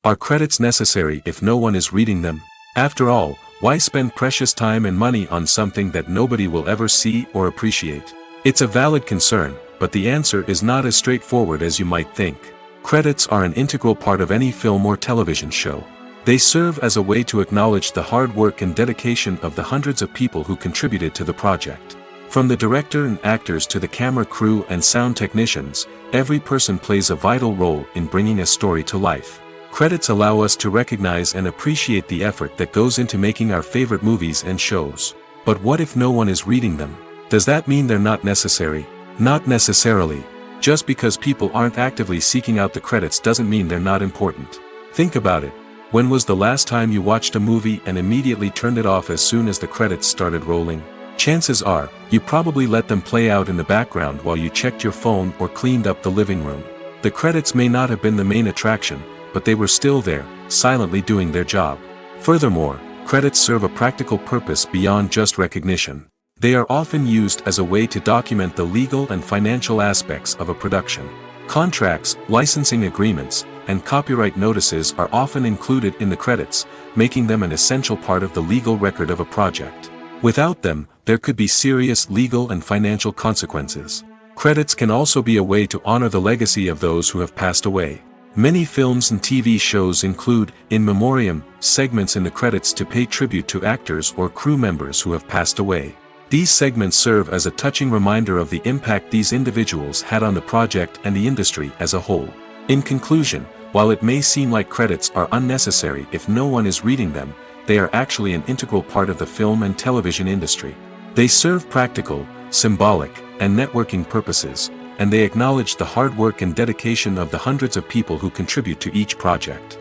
Are credits necessary if no one is reading them? After all, why spend precious time and money on something that nobody will ever see or appreciate? It's a valid concern, but the answer is not as straightforward as you might think. Credits are an integral part of any film or television show. They serve as a way to acknowledge the hard work and dedication of the hundreds of people who contributed to the project. From the director and actors to the camera crew and sound technicians, every person plays a vital role in bringing a story to life. Credits allow us to recognize and appreciate the effort that goes into making our favorite movies and shows. But what if no one is reading them? Does that mean they're not necessary? Not necessarily. Just because people aren't actively seeking out the credits doesn't mean they're not important. Think about it. When was the last time you watched a movie and immediately turned it off as soon as the credits started rolling? Chances are, you probably let them play out in the background while you checked your phone or cleaned up the living room. The credits may not have been the main attraction, but they were still there, silently doing their job. Furthermore, credits serve a practical purpose beyond just recognition. They are often used as a way to document the legal and financial aspects of a production. Contracts, licensing agreements, and copyright notices are often included in the credits, making them an essential part of the legal record of a project. Without them, there could be serious legal and financial consequences. Credits can also be a way to honor the legacy of those who have passed away. Many films and TV shows include, in memoriam, segments in the credits to pay tribute to actors or crew members who have passed away. These segments serve as a touching reminder of the impact these individuals had on the project and the industry as a whole. In conclusion, while it may seem like credits are unnecessary if no one is reading them, they are actually an integral part of the film and television industry. They serve practical, symbolic, and networking purposes, and they acknowledge the hard work and dedication of the hundreds of people who contribute to each project.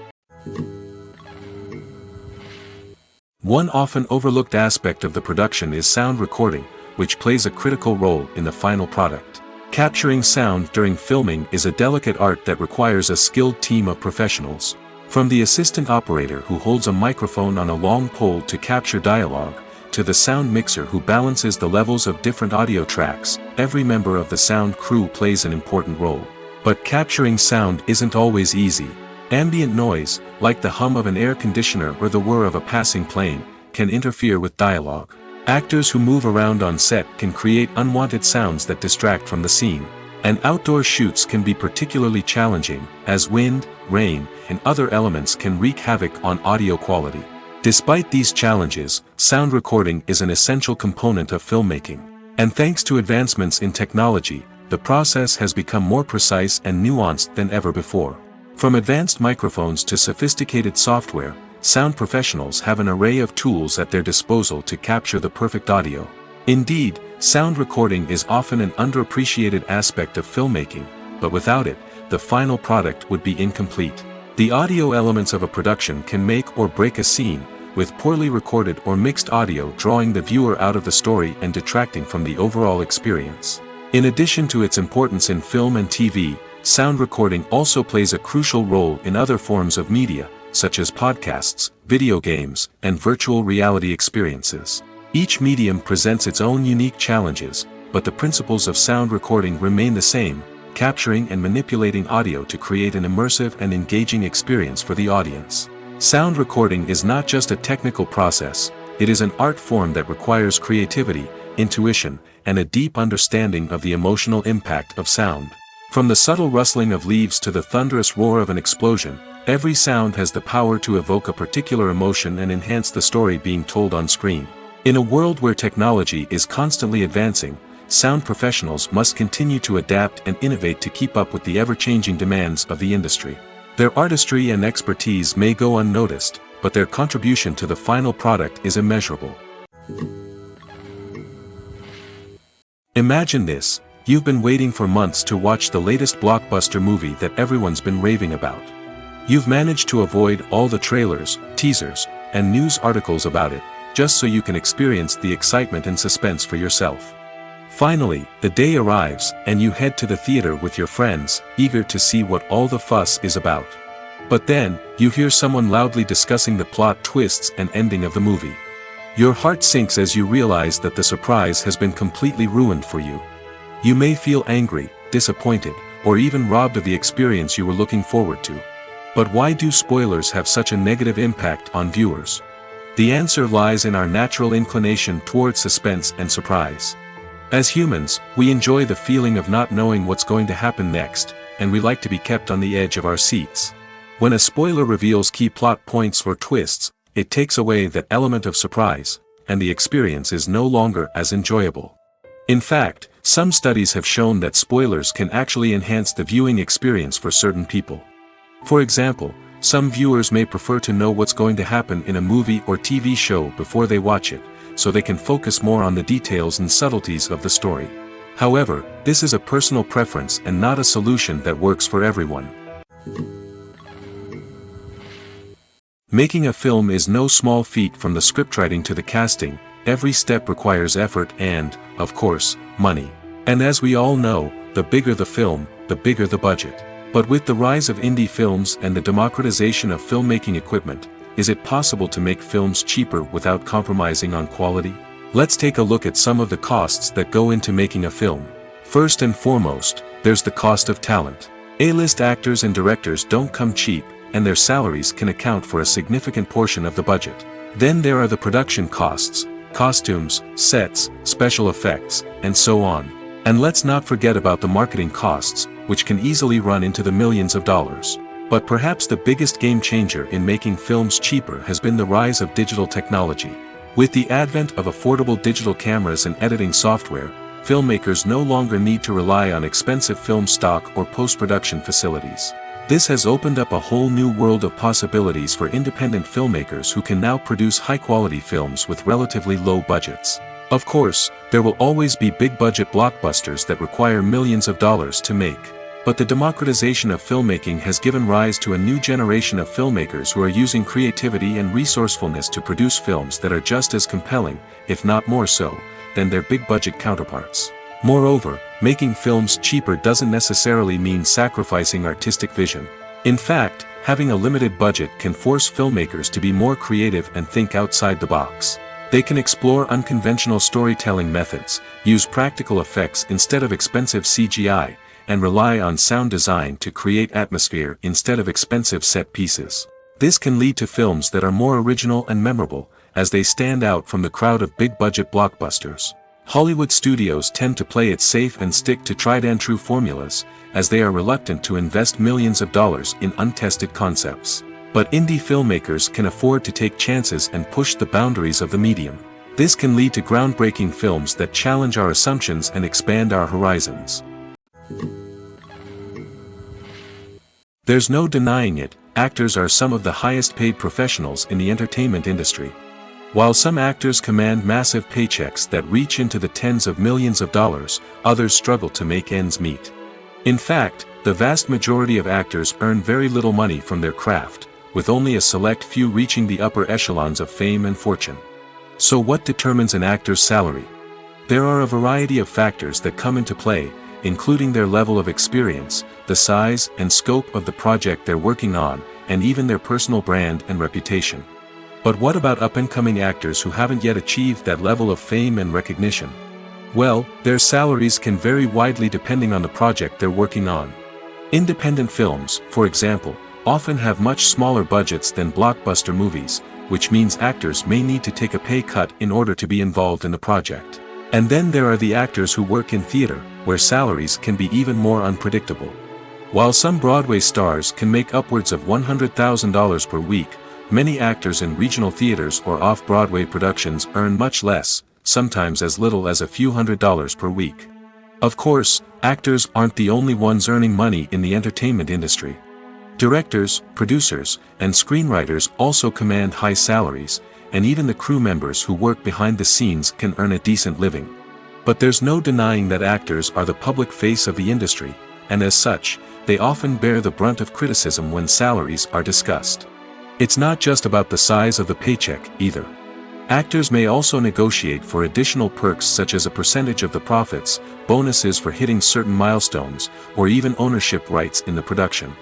One often overlooked aspect of the production is sound recording, which plays a critical role in the final product. Capturing sound during filming is a delicate art that requires a skilled team of professionals. From the assistant operator who holds a microphone on a long pole to capture dialogue, to the sound mixer who balances the levels of different audio tracks, every member of the sound crew plays an important role. But capturing sound isn't always easy. Ambient noise, like the hum of an air conditioner or the whir of a passing plane, can interfere with dialogue. Actors who move around on set can create unwanted sounds that distract from the scene. And outdoor shoots can be particularly challenging, as wind, rain, and other elements can wreak havoc on audio quality. Despite these challenges, sound recording is an essential component of filmmaking. And thanks to advancements in technology, the process has become more precise and nuanced than ever before. From advanced microphones to sophisticated software, sound professionals have an array of tools at their disposal to capture the perfect audio. Indeed, sound recording is often an underappreciated aspect of filmmaking, but without it, the final product would be incomplete. The audio elements of a production can make or break a scene, with poorly recorded or mixed audio drawing the viewer out of the story and detracting from the overall experience. In addition to its importance in film and TV, sound recording also plays a crucial role in other forms of media, such as podcasts, video games, and virtual reality experiences. Each medium presents its own unique challenges, but the principles of sound recording remain the same, capturing and manipulating audio to create an immersive and engaging experience for the audience. Sound recording is not just a technical process, it is an art form that requires creativity, intuition, and a deep understanding of the emotional impact of sound. From the subtle rustling of leaves to the thunderous roar of an explosion, every sound has the power to evoke a particular emotion and enhance the story being told on screen. In a world where technology is constantly advancing, sound professionals must continue to adapt and innovate to keep up with the ever-changing demands of the industry. Their artistry and expertise may go unnoticed, but their contribution to the final product is immeasurable. Imagine this: you've been waiting for months to watch the latest blockbuster movie that everyone's been raving about. You've managed to avoid all the trailers, teasers, and news articles about it, just so you can experience the excitement and suspense for yourself. Finally, the day arrives, and you head to the theater with your friends, eager to see what all the fuss is about. But then, you hear someone loudly discussing the plot twists and ending of the movie. Your heart sinks as you realize that the surprise has been completely ruined for you. You may feel angry, disappointed, or even robbed of the experience you were looking forward to. But why do spoilers have such a negative impact on viewers? The answer lies in our natural inclination toward suspense and surprise. As humans, we enjoy the feeling of not knowing what's going to happen next, and we like to be kept on the edge of our seats. When a spoiler reveals key plot points or twists, it takes away that element of surprise, and the experience is no longer as enjoyable. In fact, some studies have shown that spoilers can actually enhance the viewing experience for certain people. For example, some viewers may prefer to know what's going to happen in a movie or TV show before they watch it, so they can focus more on the details and subtleties of the story. However, this is a personal preference and not a solution that works for everyone. Making a film is no small feat. From the scriptwriting to the casting, every step requires effort and, of course, money. And as we all know, the bigger the film, the bigger the budget. But with the rise of indie films and the democratization of filmmaking equipment, is it possible to make films cheaper without compromising on quality? Let's take a look at some of the costs that go into making a film. First and foremost, there's the cost of talent. A-list actors and directors don't come cheap, and their salaries can account for a significant portion of the budget. Then there are the production costs, costumes, sets, special effects, and so on. And let's not forget about the marketing costs, which can easily run into the millions of dollars. But perhaps the biggest game changer in making films cheaper has been the rise of digital technology. With the advent of affordable digital cameras and editing software, filmmakers no longer need to rely on expensive film stock or post-production facilities. This has opened up a whole new world of possibilities for independent filmmakers who can now produce high-quality films with relatively low budgets. Of course, there will always be big-budget blockbusters that require millions of dollars to make. But the democratization of filmmaking has given rise to a new generation of filmmakers who are using creativity and resourcefulness to produce films that are just as compelling, if not more so, than their big-budget counterparts. Moreover, making films cheaper doesn't necessarily mean sacrificing artistic vision. In fact, having a limited budget can force filmmakers to be more creative and think outside the box. They can explore unconventional storytelling methods, use practical effects instead of expensive CGI, and rely on sound design to create atmosphere instead of expensive set pieces. This can lead to films that are more original and memorable, as they stand out from the crowd of big-budget blockbusters. Hollywood studios tend to play it safe and stick to tried-and-true formulas, as they are reluctant to invest millions of dollars in untested concepts. But indie filmmakers can afford to take chances and push the boundaries of the medium. This can lead to groundbreaking films that challenge our assumptions and expand our horizons. There's no denying it, actors are some of the highest-paid professionals in the entertainment industry. While some actors command massive paychecks that reach into the tens of millions of dollars, others struggle to make ends meet. In fact, the vast majority of actors earn very little money from their craft, with only a select few reaching the upper echelons of fame and fortune. So what determines an actor's salary? There are a variety of factors that come into play, including their level of experience, the size and scope of the project they're working on, and even their personal brand and reputation. But what about up-and-coming actors who haven't yet achieved that level of fame and recognition? Well, their salaries can vary widely depending on the project they're working on. Independent films, for example, often have much smaller budgets than blockbuster movies, which means actors may need to take a pay cut in order to be involved in the project. And then there are the actors who work in theater, where salaries can be even more unpredictable. While some Broadway stars can make upwards of $100,000 per week, many actors in regional theaters or off-Broadway productions earn much less, sometimes as little as a few $100s per week. Of course, actors aren't the only ones earning money in the entertainment industry. Directors, producers, and screenwriters also command high salaries, and even the crew members who work behind the scenes can earn a decent living. But there's no denying that actors are the public face of the industry, and as such, they often bear the brunt of criticism when salaries are discussed. It's not just about the size of the paycheck, either. Actors may also negotiate for additional perks such as a percentage of the profits, bonuses for hitting certain milestones, or even ownership rights in the production.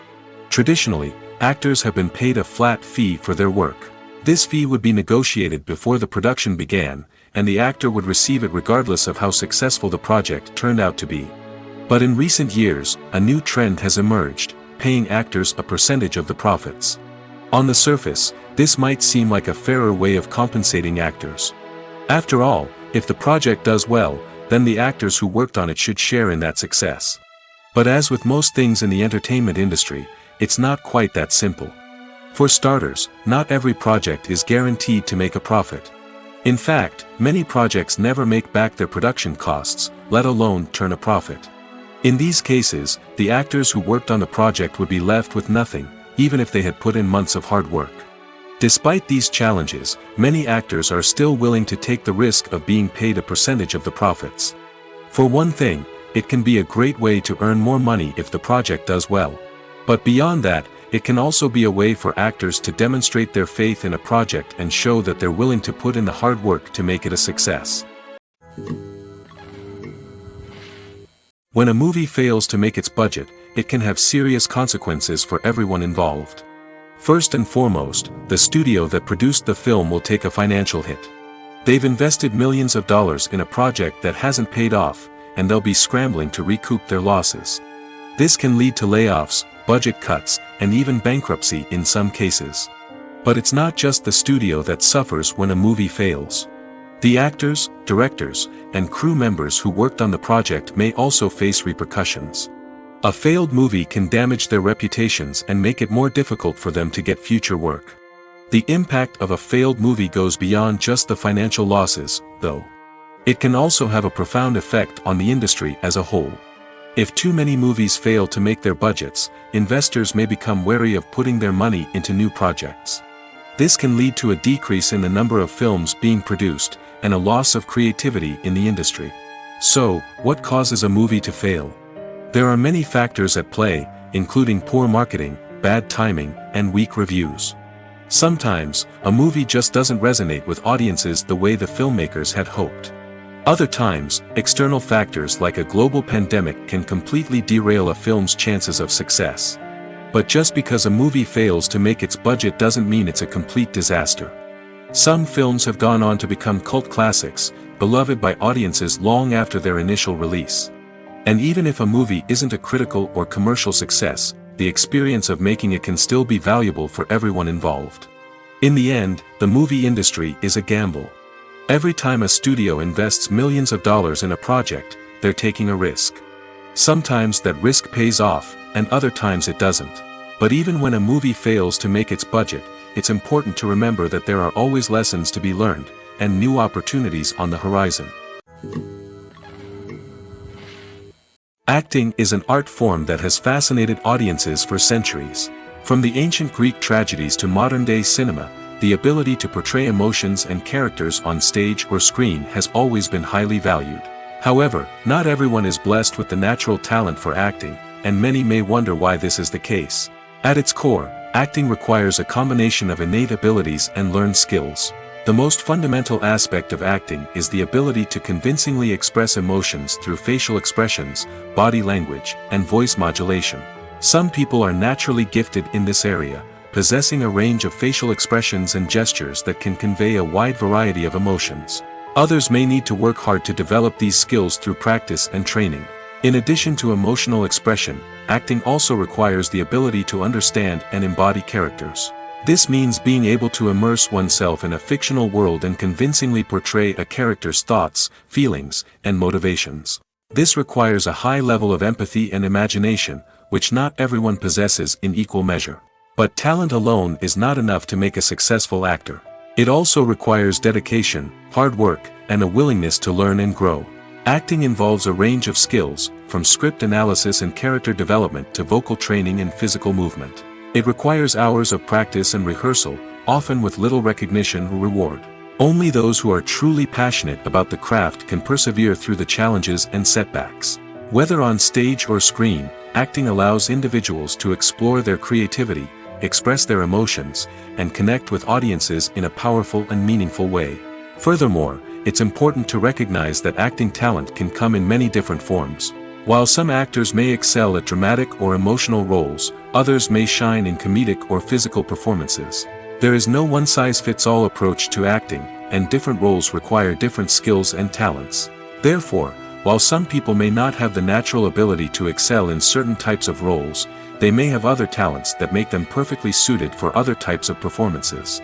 Traditionally, actors have been paid a flat fee for their work. This fee would be negotiated before the production began, and the actor would receive it regardless of how successful the project turned out to be. But in recent years, a new trend has emerged, paying actors a percentage of the profits. On the surface, this might seem like a fairer way of compensating actors. After all, if the project does well, then the actors who worked on it should share in that success. But as with most things in the entertainment industry, it's not quite that simple. For starters, not every project is guaranteed to make a profit. In fact, many projects never make back their production costs, let alone turn a profit. In these cases, the actors who worked on the project would be left with nothing, even if they had put in months of hard work. Despite these challenges, many actors are still willing to take the risk of being paid a percentage of the profits. For one thing, it can be a great way to earn more money if the project does well. But beyond that, it can also be a way for actors to demonstrate their faith in a project and show that they're willing to put in the hard work to make it a success. When a movie fails to make its budget, it can have serious consequences for everyone involved. First and foremost, the studio that produced the film will take a financial hit. They've invested millions of dollars in a project that hasn't paid off, and they'll be scrambling to recoup their losses. This can lead to layoffs, budget cuts, and even bankruptcy in some cases. But it's not just the studio that suffers when a movie fails. The actors, directors, and crew members who worked on the project may also face repercussions. A failed movie can damage their reputations and make it more difficult for them to get future work. The impact of a failed movie goes beyond just the financial losses, though. It can also have a profound effect on the industry as a whole. If too many movies fail to make their budgets, investors may become wary of putting their money into new projects. This can lead to a decrease in the number of films being produced, and a loss of creativity in the industry. So, what causes a movie to fail? There are many factors at play, including poor marketing, bad timing, and weak reviews. Sometimes, a movie just doesn't resonate with audiences the way the filmmakers had hoped. Other times, external factors like a global pandemic can completely derail a film's chances of success. But just because a movie fails to make its budget doesn't mean it's a complete disaster. Some films have gone on to become cult classics, beloved by audiences long after their initial release. And even if a movie isn't a critical or commercial success, the experience of making it can still be valuable for everyone involved. In the end, the movie industry is a gamble. Every time a studio invests millions of dollars in a project, they're taking a risk. Sometimes that risk pays off, and other times it doesn't. But even when a movie fails to make its budget, it's important to remember that there are always lessons to be learned, and new opportunities on the horizon. Acting is an art form that has fascinated audiences for centuries. From the ancient Greek tragedies to modern-day cinema, the ability to portray emotions and characters on stage or screen has always been highly valued. However, not everyone is blessed with the natural talent for acting, and many may wonder why this is the case. At its core, acting requires a combination of innate abilities and learned skills. The most fundamental aspect of acting is the ability to convincingly express emotions through facial expressions, body language, and voice modulation. Some people are naturally gifted in this area, possessing a range of facial expressions and gestures that can convey a wide variety of emotions. Others may need to work hard to develop these skills through practice and training. In addition to emotional expression, acting also requires the ability to understand and embody characters. This means being able to immerse oneself in a fictional world and convincingly portray a character's thoughts, feelings, and motivations. This requires a high level of empathy and imagination, which not everyone possesses in equal measure. But talent alone is not enough to make a successful actor. It also requires dedication, hard work, and a willingness to learn and grow. Acting involves a range of skills, from script analysis and character development to vocal training and physical movement. It requires hours of practice and rehearsal, often with little recognition or reward. Only those who are truly passionate about the craft can persevere through the challenges and setbacks. Whether on stage or screen, acting allows individuals to explore their creativity, express their emotions, and connect with audiences in a powerful and meaningful way. Furthermore, it's important to recognize that acting talent can come in many different forms. While some actors may excel at dramatic or emotional roles, others may shine in comedic or physical performances. There is no one-size-fits-all approach to acting, and different roles require different skills and talents. Therefore, while some people may not have the natural ability to excel in certain types of roles, they may have other talents that make them perfectly suited for other types of performances.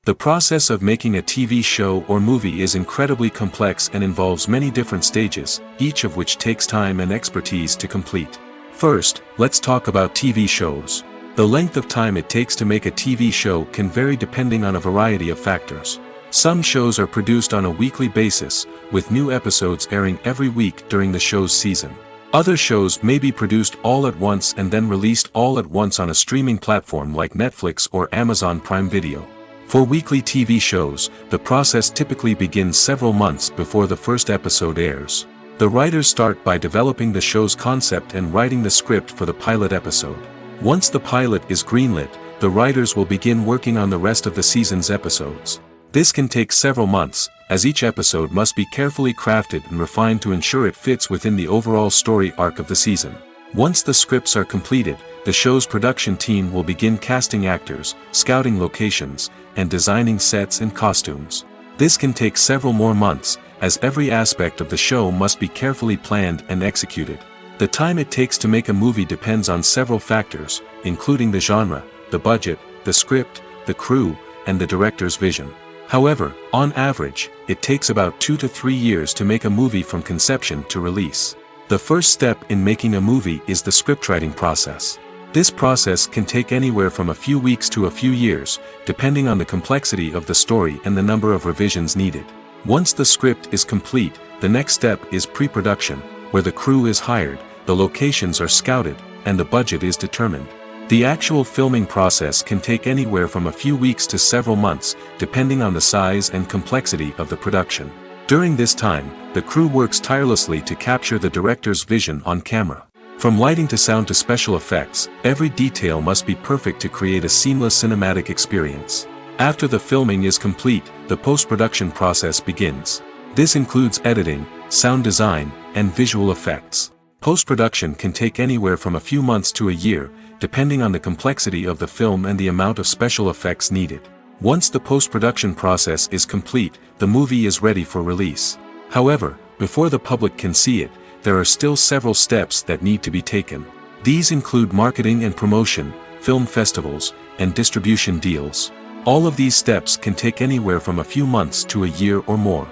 The process of making a TV show or movie is incredibly complex and involves many different stages, each of which takes time and expertise to complete. First, let's talk about TV shows. The length of time it takes to make a TV show can vary depending on a variety of factors. Some shows are produced on a weekly basis, with new episodes airing every week during the show's season. Other shows may be produced all at once and then released all at once on a streaming platform like Netflix or Amazon Prime Video. For weekly TV shows, the process typically begins several months before the first episode airs. The writers start by developing the show's concept and writing the script for the pilot episode. Once the pilot is greenlit, the writers will begin working on the rest of the season's episodes. This can take several months, as each episode must be carefully crafted and refined to ensure it fits within the overall story arc of the season. Once the scripts are completed, the show's production team will begin casting actors, scouting locations, and designing sets and costumes. This can take several more months, as every aspect of the show must be carefully planned and executed. The time it takes to make a movie depends on several factors, including the genre, the budget, the script, the crew, and the director's vision. However, on average, it takes about 2 to 3 years to make a movie from conception to release. The first step in making a movie is the scriptwriting process. This process can take anywhere from a few weeks to a few years, depending on the complexity of the story and the number of revisions needed. Once the script is complete, the next step is pre-production, where the crew is hired, the locations are scouted, and the budget is determined. The actual filming process can take anywhere from a few weeks to several months, depending on the size and complexity of the production. During this time, the crew works tirelessly to capture the director's vision on camera. From lighting to sound to special effects, every detail must be perfect to create a seamless cinematic experience. After the filming is complete, the post-production process begins. This includes editing, sound design, and visual effects. Post-production can take anywhere from a few months to a year, depending on the complexity of the film and the amount of special effects needed. Once the post-production process is complete, the movie is ready for release. However, before the public can see it, there are still several steps that need to be taken. These include marketing and promotion, film festivals, and distribution deals. All of these steps can take anywhere from a few months to a year or more.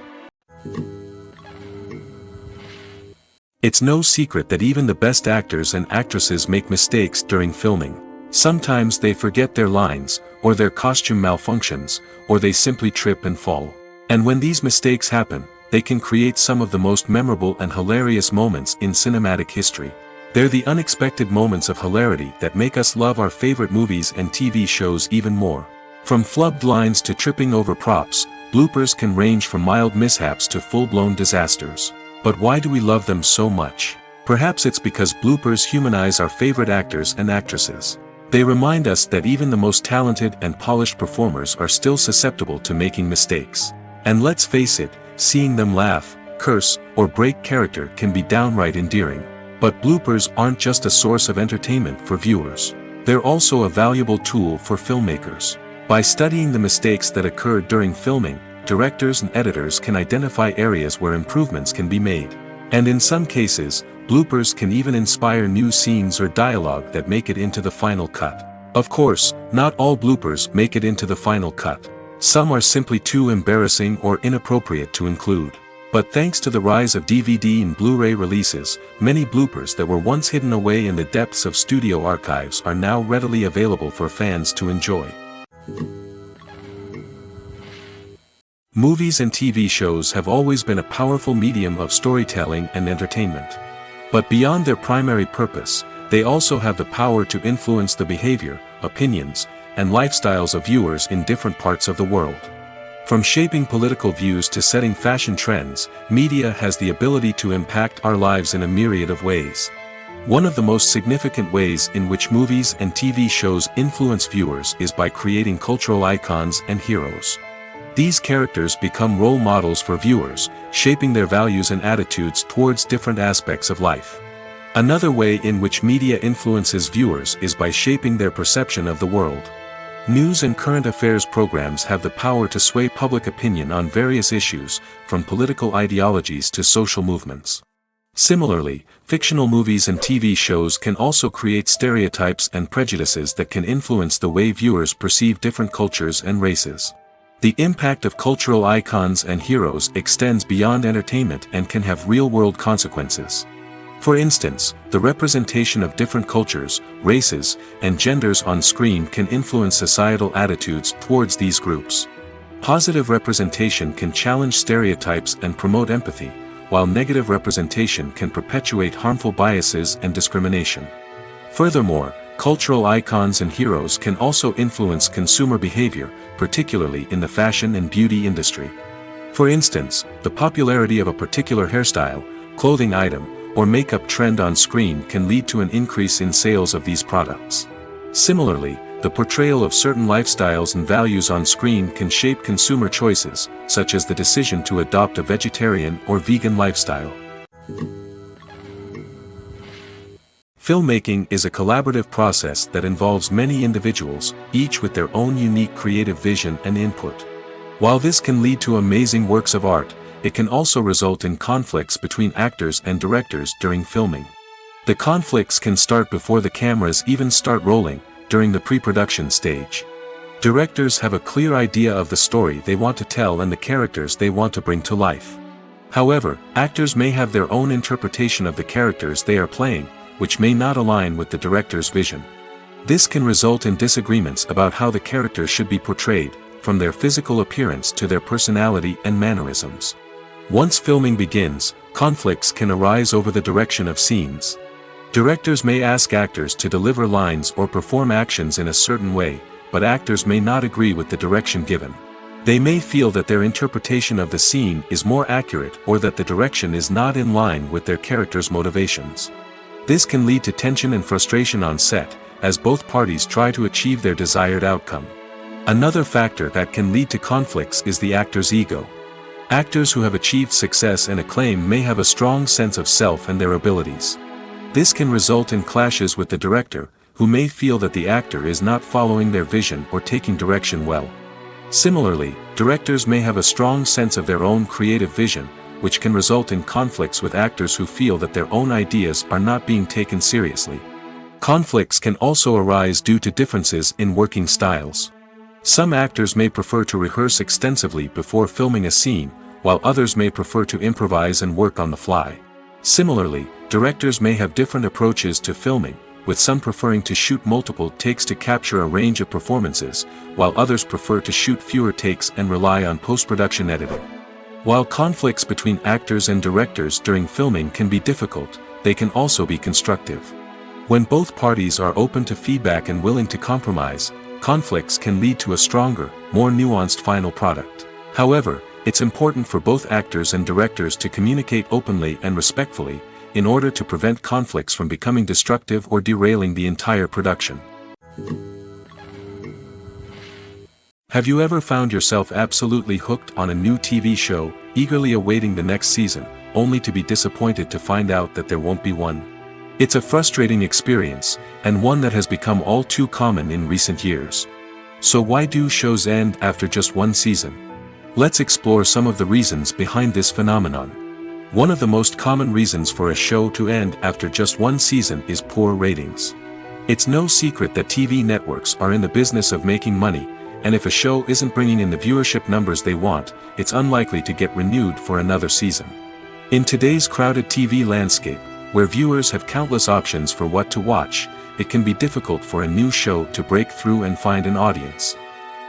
It's no secret that even the best actors and actresses make mistakes during filming. Sometimes they forget their lines, or their costume malfunctions, or they simply trip and fall. And when these mistakes happen, they can create some of the most memorable and hilarious moments in cinematic history. They're the unexpected moments of hilarity that make us love our favorite movies and TV shows even more. From flubbed lines to tripping over props, bloopers can range from mild mishaps to full-blown disasters. But why do we love them so much? Perhaps it's because bloopers humanize our favorite actors and actresses. They remind us that even the most talented and polished performers are still susceptible to making mistakes. And let's face it, seeing them laugh, curse, or break character can be downright endearing. But bloopers aren't just a source of entertainment for viewers. They're also a valuable tool for filmmakers. By studying the mistakes that occur during filming, directors and editors can identify areas where improvements can be made. And in some cases, bloopers can even inspire new scenes or dialogue that make it into the final cut. Of course, not all bloopers make it into the final cut. Some are simply too embarrassing or inappropriate to include. But thanks to the rise of DVD and Blu-ray releases, many bloopers that were once hidden away in the depths of studio archives are now readily available for fans to enjoy. Movies and TV shows have always been a powerful medium of storytelling and entertainment. But beyond their primary purpose, they also have the power to influence the behavior, opinions, and lifestyles of viewers in different parts of the world. From shaping political views to setting fashion trends, media has the ability to impact our lives in a myriad of ways. One of the most significant ways in which movies and TV shows influence viewers is by creating cultural icons and heroes. These characters become role models for viewers, shaping their values and attitudes towards different aspects of life. Another way in which media influences viewers is by shaping their perception of the world. News and current affairs programs have the power to sway public opinion on various issues, from political ideologies to social movements. Similarly, fictional movies and TV shows can also create stereotypes and prejudices that can influence the way viewers perceive different cultures and races. The impact of cultural icons and heroes extends beyond entertainment and can have real-world consequences. For instance, the representation of different cultures, races, and genders on screen can influence societal attitudes towards these groups. Positive representation can challenge stereotypes and promote empathy, while negative representation can perpetuate harmful biases and discrimination. Furthermore, cultural icons and heroes can also influence consumer behavior, particularly in the fashion and beauty industry. For instance, the popularity of a particular hairstyle, clothing item, or makeup trend on screen can lead to an increase in sales of these products. Similarly, the portrayal of certain lifestyles and values on screen can shape consumer choices, such as the decision to adopt a vegetarian or vegan lifestyle. Filmmaking is a collaborative process that involves many individuals, each with their own unique creative vision and input. While this can lead to amazing works of art, it can also result in conflicts between actors and directors during filming. The conflicts can start before the cameras even start rolling, during the pre-production stage. Directors have a clear idea of the story they want to tell and the characters they want to bring to life. However, actors may have their own interpretation of the characters they are playing, which may not align with the director's vision. This can result in disagreements about how the characters should be portrayed, from their physical appearance to their personality and mannerisms. Once filming begins, conflicts can arise over the direction of scenes. Directors may ask actors to deliver lines or perform actions in a certain way, but actors may not agree with the direction given. They may feel that their interpretation of the scene is more accurate or that the direction is not in line with their character's motivations. This can lead to tension and frustration on set, as both parties try to achieve their desired outcome. Another factor that can lead to conflicts is the actor's ego. Actors who have achieved success and acclaim may have a strong sense of self and their abilities. This can result in clashes with the director, who may feel that the actor is not following their vision or taking direction well. Similarly, directors may have a strong sense of their own creative vision, which can result in conflicts with actors who feel that their own ideas are not being taken seriously. Conflicts can also arise due to differences in working styles. Some actors may prefer to rehearse extensively before filming a scene, while others may prefer to improvise and work on the fly. Similarly, directors may have different approaches to filming, with some preferring to shoot multiple takes to capture a range of performances, while others prefer to shoot fewer takes and rely on post-production editing. While conflicts between actors and directors during filming can be difficult, they can also be constructive. When both parties are open to feedback and willing to compromise, conflicts can lead to a stronger, more nuanced final product. However, it's important for both actors and directors to communicate openly and respectfully, in order to prevent conflicts from becoming destructive or derailing the entire production. Have you ever found yourself absolutely hooked on a new TV show, eagerly awaiting the next season, only to be disappointed to find out that there won't be one? It's a frustrating experience, and one that has become all too common in recent years. So why do shows end after just one season? Let's explore some of the reasons behind this phenomenon. One of the most common reasons for a show to end after just one season is poor ratings. It's no secret that TV networks are in the business of making money, and if a show isn't bringing in the viewership numbers they want, it's unlikely to get renewed for another season. In today's crowded TV landscape, where viewers have countless options for what to watch, it can be difficult for a new show to break through and find an audience.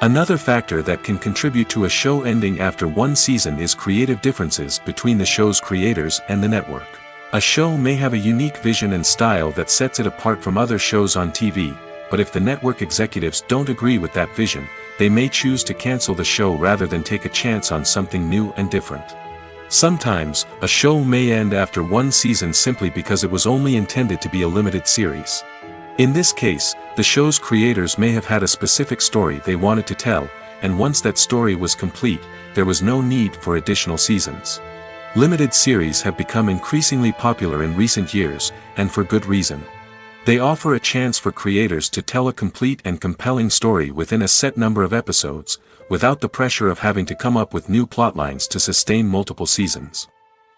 Another factor that can contribute to a show ending after one season is creative differences between the show's creators and the network. A show may have a unique vision and style that sets it apart from other shows on TV, but if the network executives don't agree with that vision, they may choose to cancel the show rather than take a chance on something new and different. Sometimes, a show may end after one season simply because it was only intended to be a limited series. In this case, the show's creators may have had a specific story they wanted to tell, and once that story was complete, there was no need for additional seasons. Limited series have become increasingly popular in recent years, and for good reason. They offer a chance for creators to tell a complete and compelling story within a set number of episodes, without the pressure of having to come up with new plotlines to sustain multiple seasons.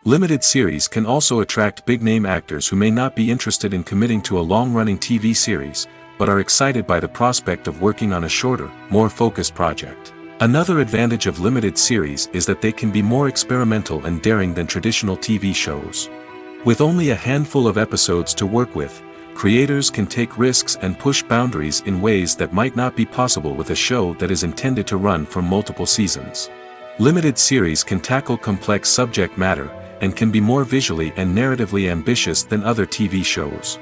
Limited series can also attract big-name actors who may not be interested in committing to a long-running TV series, but are excited by the prospect of working on a shorter, more focused project. Another advantage of limited series is that they can be more experimental and daring than traditional TV shows. With only a handful of episodes to work with, creators can take risks and push boundaries in ways that might not be possible with a show that is intended to run for multiple seasons. Limited series can tackle complex subject matter, and can be more visually and narratively ambitious than other TV shows.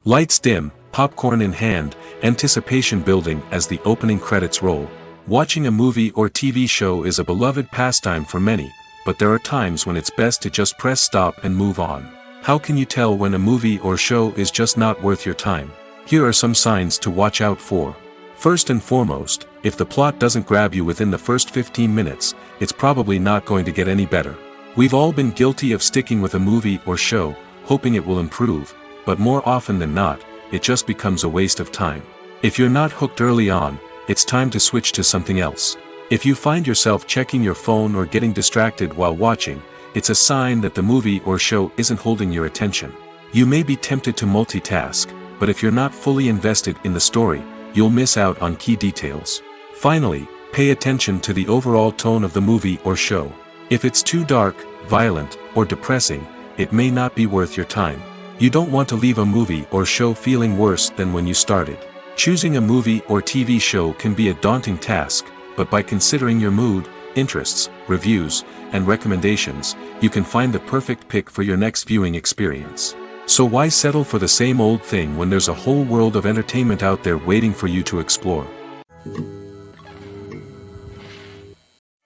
Lights dim, popcorn in hand, anticipation building as the opening credits roll. Watching a movie or TV show is a beloved pastime for many, but there are times when it's best to just press stop and move on. How can you tell when a movie or show is just not worth your time? Here are some signs to watch out for. First and foremost, if the plot doesn't grab you within the first 15 minutes, it's probably not going to get any better. We've all been guilty of sticking with a movie or show, hoping it will improve, but more often than not, it just becomes a waste of time. If you're not hooked early on, it's time to switch to something else. If you find yourself checking your phone or getting distracted while watching, it's a sign that the movie or show isn't holding your attention. You may be tempted to multitask, but if you're not fully invested in the story, you'll miss out on key details. Finally, pay attention to the overall tone of the movie or show. If it's too dark, violent, or depressing, it may not be worth your time. You don't want to leave a movie or show feeling worse than when you started. Choosing a movie or TV show can be a daunting task, but by considering your mood, interests, reviews, and recommendations, you can find the perfect pick for your next viewing experience. So why settle for the same old thing when there's a whole world of entertainment out there waiting for you to explore?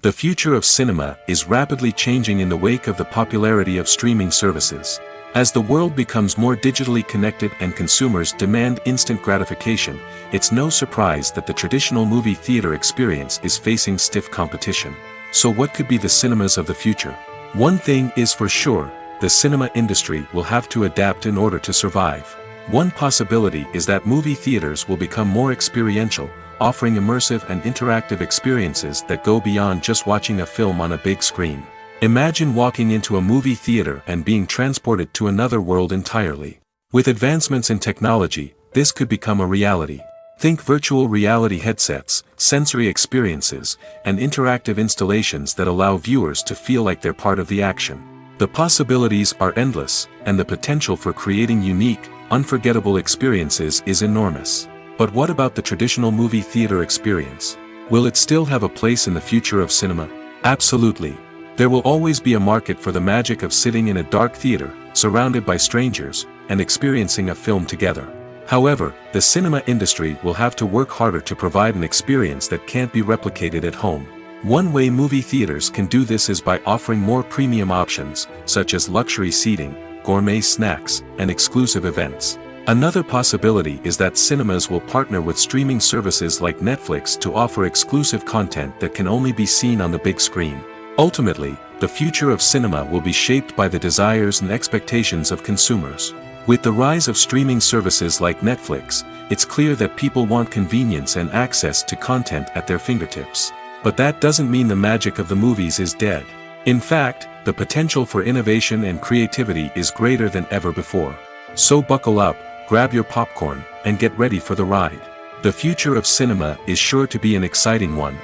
The future of cinema is rapidly changing in the wake of the popularity of streaming services. As the world becomes more digitally connected and consumers demand instant gratification, it's no surprise that the traditional movie theater experience is facing stiff competition. So what could be the cinemas of the future? One thing is for sure, the cinema industry will have to adapt in order to survive. One possibility is that movie theaters will become more experiential, offering immersive and interactive experiences that go beyond just watching a film on a big screen. Imagine walking into a movie theater and being transported to another world entirely. With advancements in technology, this could become a reality. Think virtual reality headsets, sensory experiences, and interactive installations that allow viewers to feel like they're part of the action. The possibilities are endless, and the potential for creating unique, unforgettable experiences is enormous. But what about the traditional movie theater experience? Will it still have a place in the future of cinema? Absolutely. There will always be a market for the magic of sitting in a dark theater, surrounded by strangers, and experiencing a film together. However, the cinema industry will have to work harder to provide an experience that can't be replicated at home. One way movie theaters can do this is by offering more premium options, such as luxury seating, gourmet snacks, and exclusive events. Another possibility is that cinemas will partner with streaming services like Netflix to offer exclusive content that can only be seen on the big screen. Ultimately, the future of cinema will be shaped by the desires and expectations of consumers. With the rise of streaming services like Netflix, it's clear that people want convenience and access to content at their fingertips. But that doesn't mean the magic of the movies is dead. In fact, the potential for innovation and creativity is greater than ever before. So buckle up, grab your popcorn, and get ready for the ride. The future of cinema is sure to be an exciting one.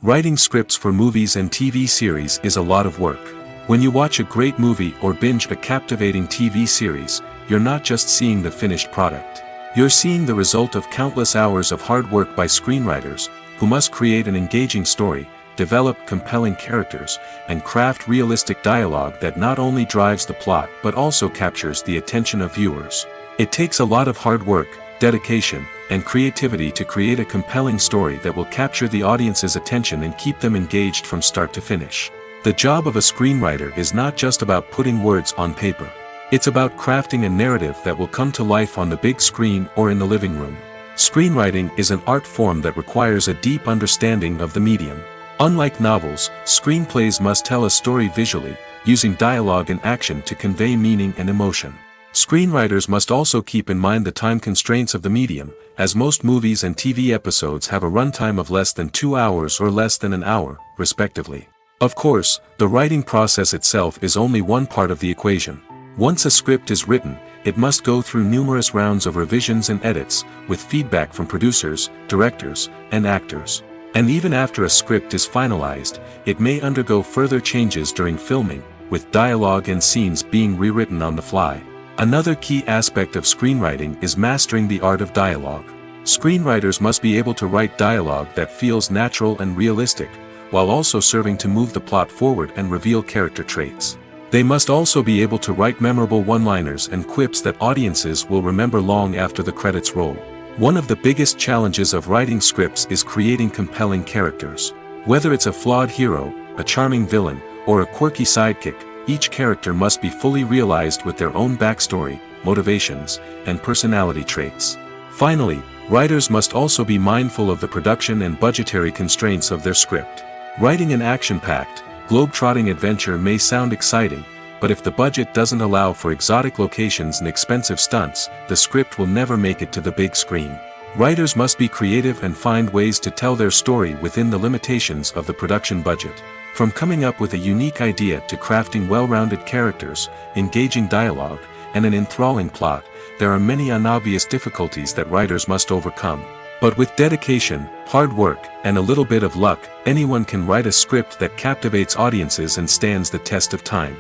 Writing scripts for movies and TV series is a lot of work. When you watch a great movie or binge a captivating TV series, you're not just seeing the finished product. You're seeing the result of countless hours of hard work by screenwriters, who must create an engaging story, develop compelling characters, and craft realistic dialogue that not only drives the plot but also captures the attention of viewers. It takes a lot of hard work, dedication, and creativity to create a compelling story that will capture the audience's attention and keep them engaged from start to finish. The job of a screenwriter is not just about putting words on paper. It's about crafting a narrative that will come to life on the big screen or in the living room. Screenwriting is an art form that requires a deep understanding of the medium. Unlike novels, screenplays must tell a story visually, using dialogue and action to convey meaning and emotion. Screenwriters must also keep in mind the time constraints of the medium, as most movies and TV episodes have a runtime of less than 2 hours or less than an hour, respectively. Of course, the writing process itself is only one part of the equation. Once a script is written, it must go through numerous rounds of revisions and edits, with feedback from producers, directors, and actors. And even after a script is finalized, it may undergo further changes during filming, with dialogue and scenes being rewritten on the fly. Another key aspect of screenwriting is mastering the art of dialogue. Screenwriters must be able to write dialogue that feels natural and realistic, while also serving to move the plot forward and reveal character traits. They must also be able to write memorable one-liners and quips that audiences will remember long after the credits roll. One of the biggest challenges of writing scripts is creating compelling characters. Whether it's a flawed hero, a charming villain, or a quirky sidekick, each character must be fully realized with their own backstory, motivations, and personality traits. Finally, writers must also be mindful of the production and budgetary constraints of their script. Writing an action-packed, globe-trotting adventure may sound exciting, but if the budget doesn't allow for exotic locations and expensive stunts, the script will never make it to the big screen. Writers must be creative and find ways to tell their story within the limitations of the production budget. From coming up with a unique idea to crafting well-rounded characters, engaging dialogue, and an enthralling plot, there are many unobvious difficulties that writers must overcome. But with dedication, hard work, and a little bit of luck, anyone can write a script that captivates audiences and stands the test of time.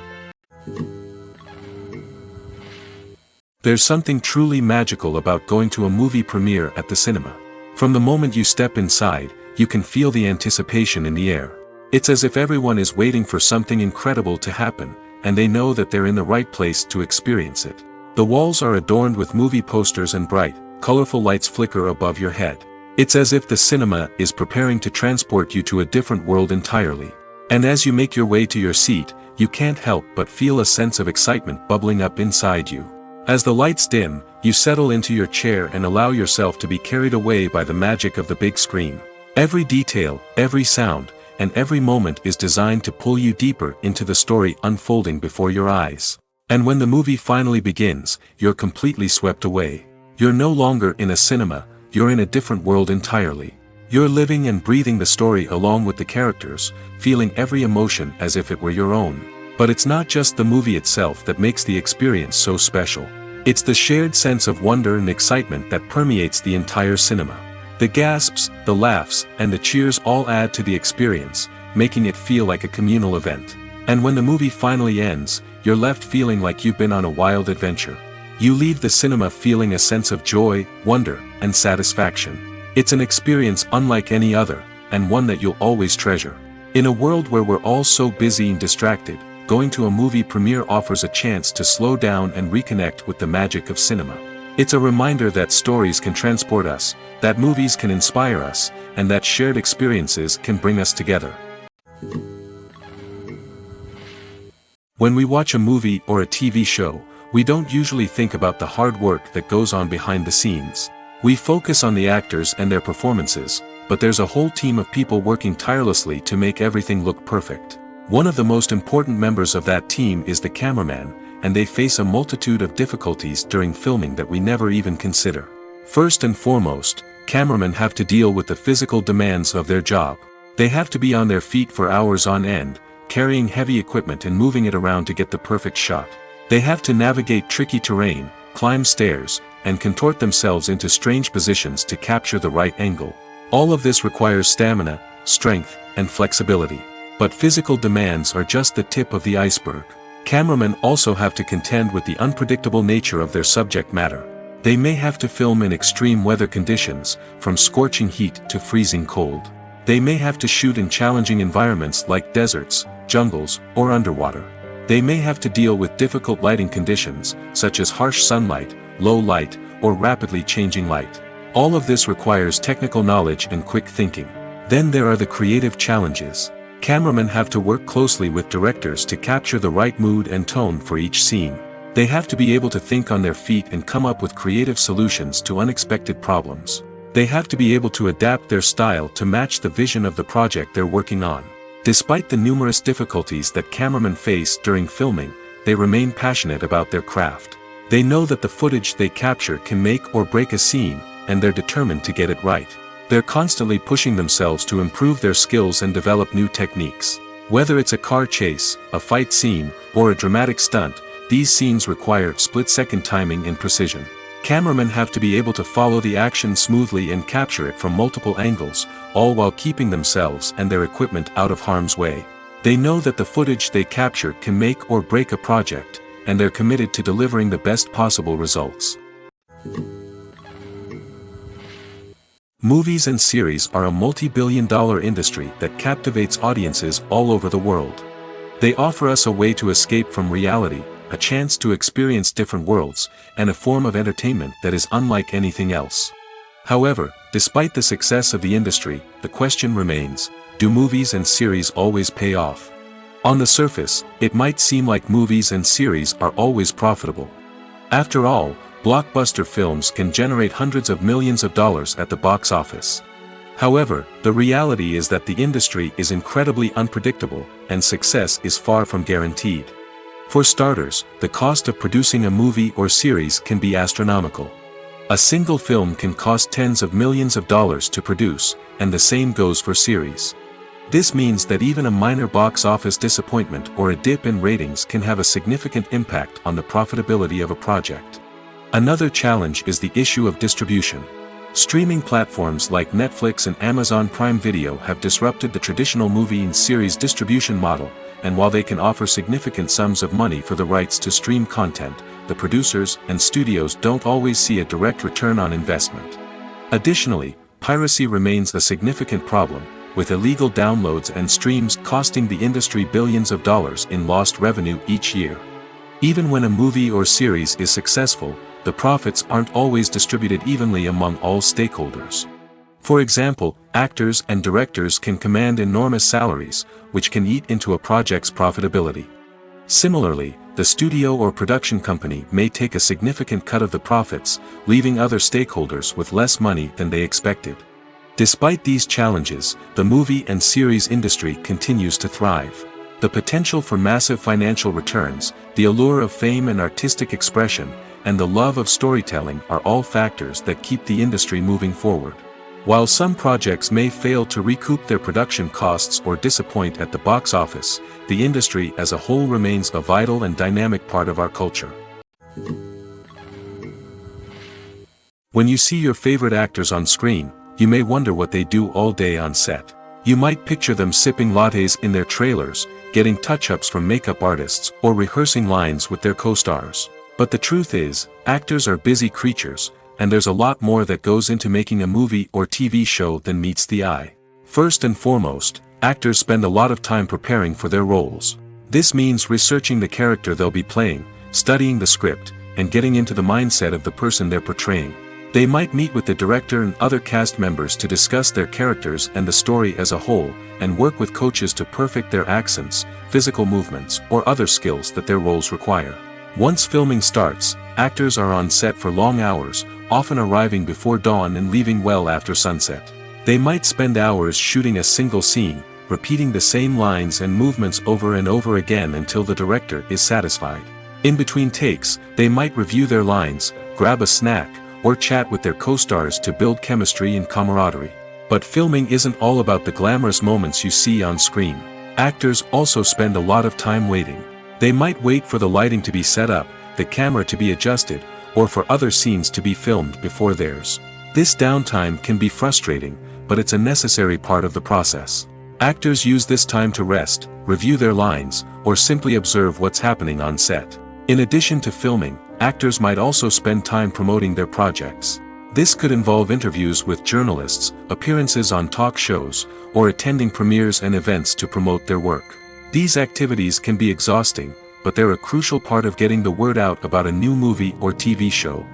There's something truly magical about going to a movie premiere at the cinema. From the moment you step inside, you can feel the anticipation in the air. It's as if everyone is waiting for something incredible to happen, and they know that they're in the right place to experience it. The walls are adorned with movie posters and bright, colorful lights flicker above your head. It's as if the cinema is preparing to transport you to a different world entirely. And as you make your way to your seat, you can't help but feel a sense of excitement bubbling up inside you. As the lights dim, you settle into your chair and allow yourself to be carried away by the magic of the big screen. Every detail, every sound, and every moment is designed to pull you deeper into the story unfolding before your eyes. And when the movie finally begins, you're completely swept away. You're no longer in a cinema, you're in a different world entirely. You're living and breathing the story along with the characters, feeling every emotion as if it were your own. But it's not just the movie itself that makes the experience so special. It's the shared sense of wonder and excitement that permeates the entire cinema. The gasps, the laughs, and the cheers all add to the experience, making it feel like a communal event. And when the movie finally ends, you're left feeling like you've been on a wild adventure. You leave the cinema feeling a sense of joy, wonder, and satisfaction. It's an experience unlike any other, and one that you'll always treasure. In a world where we're all so busy and distracted, going to a movie premiere offers a chance to slow down and reconnect with the magic of cinema. It's a reminder that stories can transport us, that movies can inspire us, and that shared experiences can bring us together. When we watch a movie or a TV show, we don't usually think about the hard work that goes on behind the scenes. We focus on the actors and their performances, but there's a whole team of people working tirelessly to make everything look perfect. One of the most important members of that team is the cameraman, and they face a multitude of difficulties during filming that we never even consider. First and foremost, cameramen have to deal with the physical demands of their job. They have to be on their feet for hours on end, carrying heavy equipment and moving it around to get the perfect shot. They have to navigate tricky terrain, climb stairs, and contort themselves into strange positions to capture the right angle. All of this requires stamina, strength, and flexibility. But physical demands are just the tip of the iceberg. Cameramen also have to contend with the unpredictable nature of their subject matter. They may have to film in extreme weather conditions, from scorching heat to freezing cold. They may have to shoot in challenging environments like deserts, jungles, or underwater. They may have to deal with difficult lighting conditions, such as harsh sunlight, low light, or rapidly changing light. All of this requires technical knowledge and quick thinking. Then there are the creative challenges. Cameramen have to work closely with directors to capture the right mood and tone for each scene. They have to be able to think on their feet and come up with creative solutions to unexpected problems. They have to be able to adapt their style to match the vision of the project they're working on. Despite the numerous difficulties that cameramen face during filming, they remain passionate about their craft. They know that the footage they capture can make or break a scene, and they're determined to get it right. They're constantly pushing themselves to improve their skills and develop new techniques. Whether it's a car chase, a fight scene, or a dramatic stunt, these scenes require split-second timing and precision. Cameramen have to be able to follow the action smoothly and capture it from multiple angles, all while keeping themselves and their equipment out of harm's way. They know that the footage they capture can make or break a project, and they're committed to delivering the best possible results. Movies and series are a multi-billion-dollar industry that captivates audiences all over the world. They offer us a way to escape from reality, a chance to experience different worlds, and a form of entertainment that is unlike anything else. However, despite the success of the industry, the question remains, do movies and series always pay off? On the surface, it might seem like movies and series are always profitable. After all, blockbuster films can generate hundreds of millions of dollars at the box office. However, the reality is that the industry is incredibly unpredictable, and success is far from guaranteed. For starters, the cost of producing a movie or series can be astronomical. A single film can cost tens of millions of dollars to produce, and the same goes for series. This means that even a minor box office disappointment or a dip in ratings can have a significant impact on the profitability of a project. Another challenge is the issue of distribution. Streaming platforms like Netflix and Amazon Prime Video have disrupted the traditional movie and series distribution model, and while they can offer significant sums of money for the rights to stream content, the producers and studios don't always see a direct return on investment. Additionally, piracy remains a significant problem, with illegal downloads and streams costing the industry billions of dollars in lost revenue each year. Even when a movie or series is successful, the profits aren't always distributed evenly among all stakeholders. For example, actors and directors can command enormous salaries, which can eat into a project's profitability. Similarly, the studio or production company may take a significant cut of the profits, leaving other stakeholders with less money than they expected. Despite these challenges, the movie and series industry continues to thrive. The potential for massive financial returns, the allure of fame and artistic expression, and the love of storytelling are all factors that keep the industry moving forward. While some projects may fail to recoup their production costs or disappoint at the box office, the industry as a whole remains a vital and dynamic part of our culture. When you see your favorite actors on screen, you may wonder what they do all day on set. You might picture them sipping lattes in their trailers, getting touch-ups from makeup artists, or rehearsing lines with their co-stars. But the truth is, actors are busy creatures, and there's a lot more that goes into making a movie or TV show than meets the eye. First and foremost, actors spend a lot of time preparing for their roles. This means researching the character they'll be playing, studying the script, and getting into the mindset of the person they're portraying. They might meet with the director and other cast members to discuss their characters and the story as a whole, and work with coaches to perfect their accents, physical movements, or other skills that their roles require. Once filming starts, actors are on set for long hours, often arriving before dawn and leaving well after sunset. They might spend hours shooting a single scene, repeating the same lines and movements over and over again until the director is satisfied. In between takes, they might review their lines, grab a snack, or chat with their co-stars to build chemistry and camaraderie. But filming isn't all about the glamorous moments you see on screen. Actors also spend a lot of time waiting. They might wait for the lighting to be set up, the camera to be adjusted, or for other scenes to be filmed before theirs. This downtime can be frustrating, but it's a necessary part of the process. Actors use this time to rest, review their lines, or simply observe what's happening on set. In addition to filming, actors might also spend time promoting their projects. This could involve interviews with journalists, appearances on talk shows, or attending premieres and events to promote their work. These activities can be exhausting, but they're a crucial part of getting the word out about a new movie or TV show.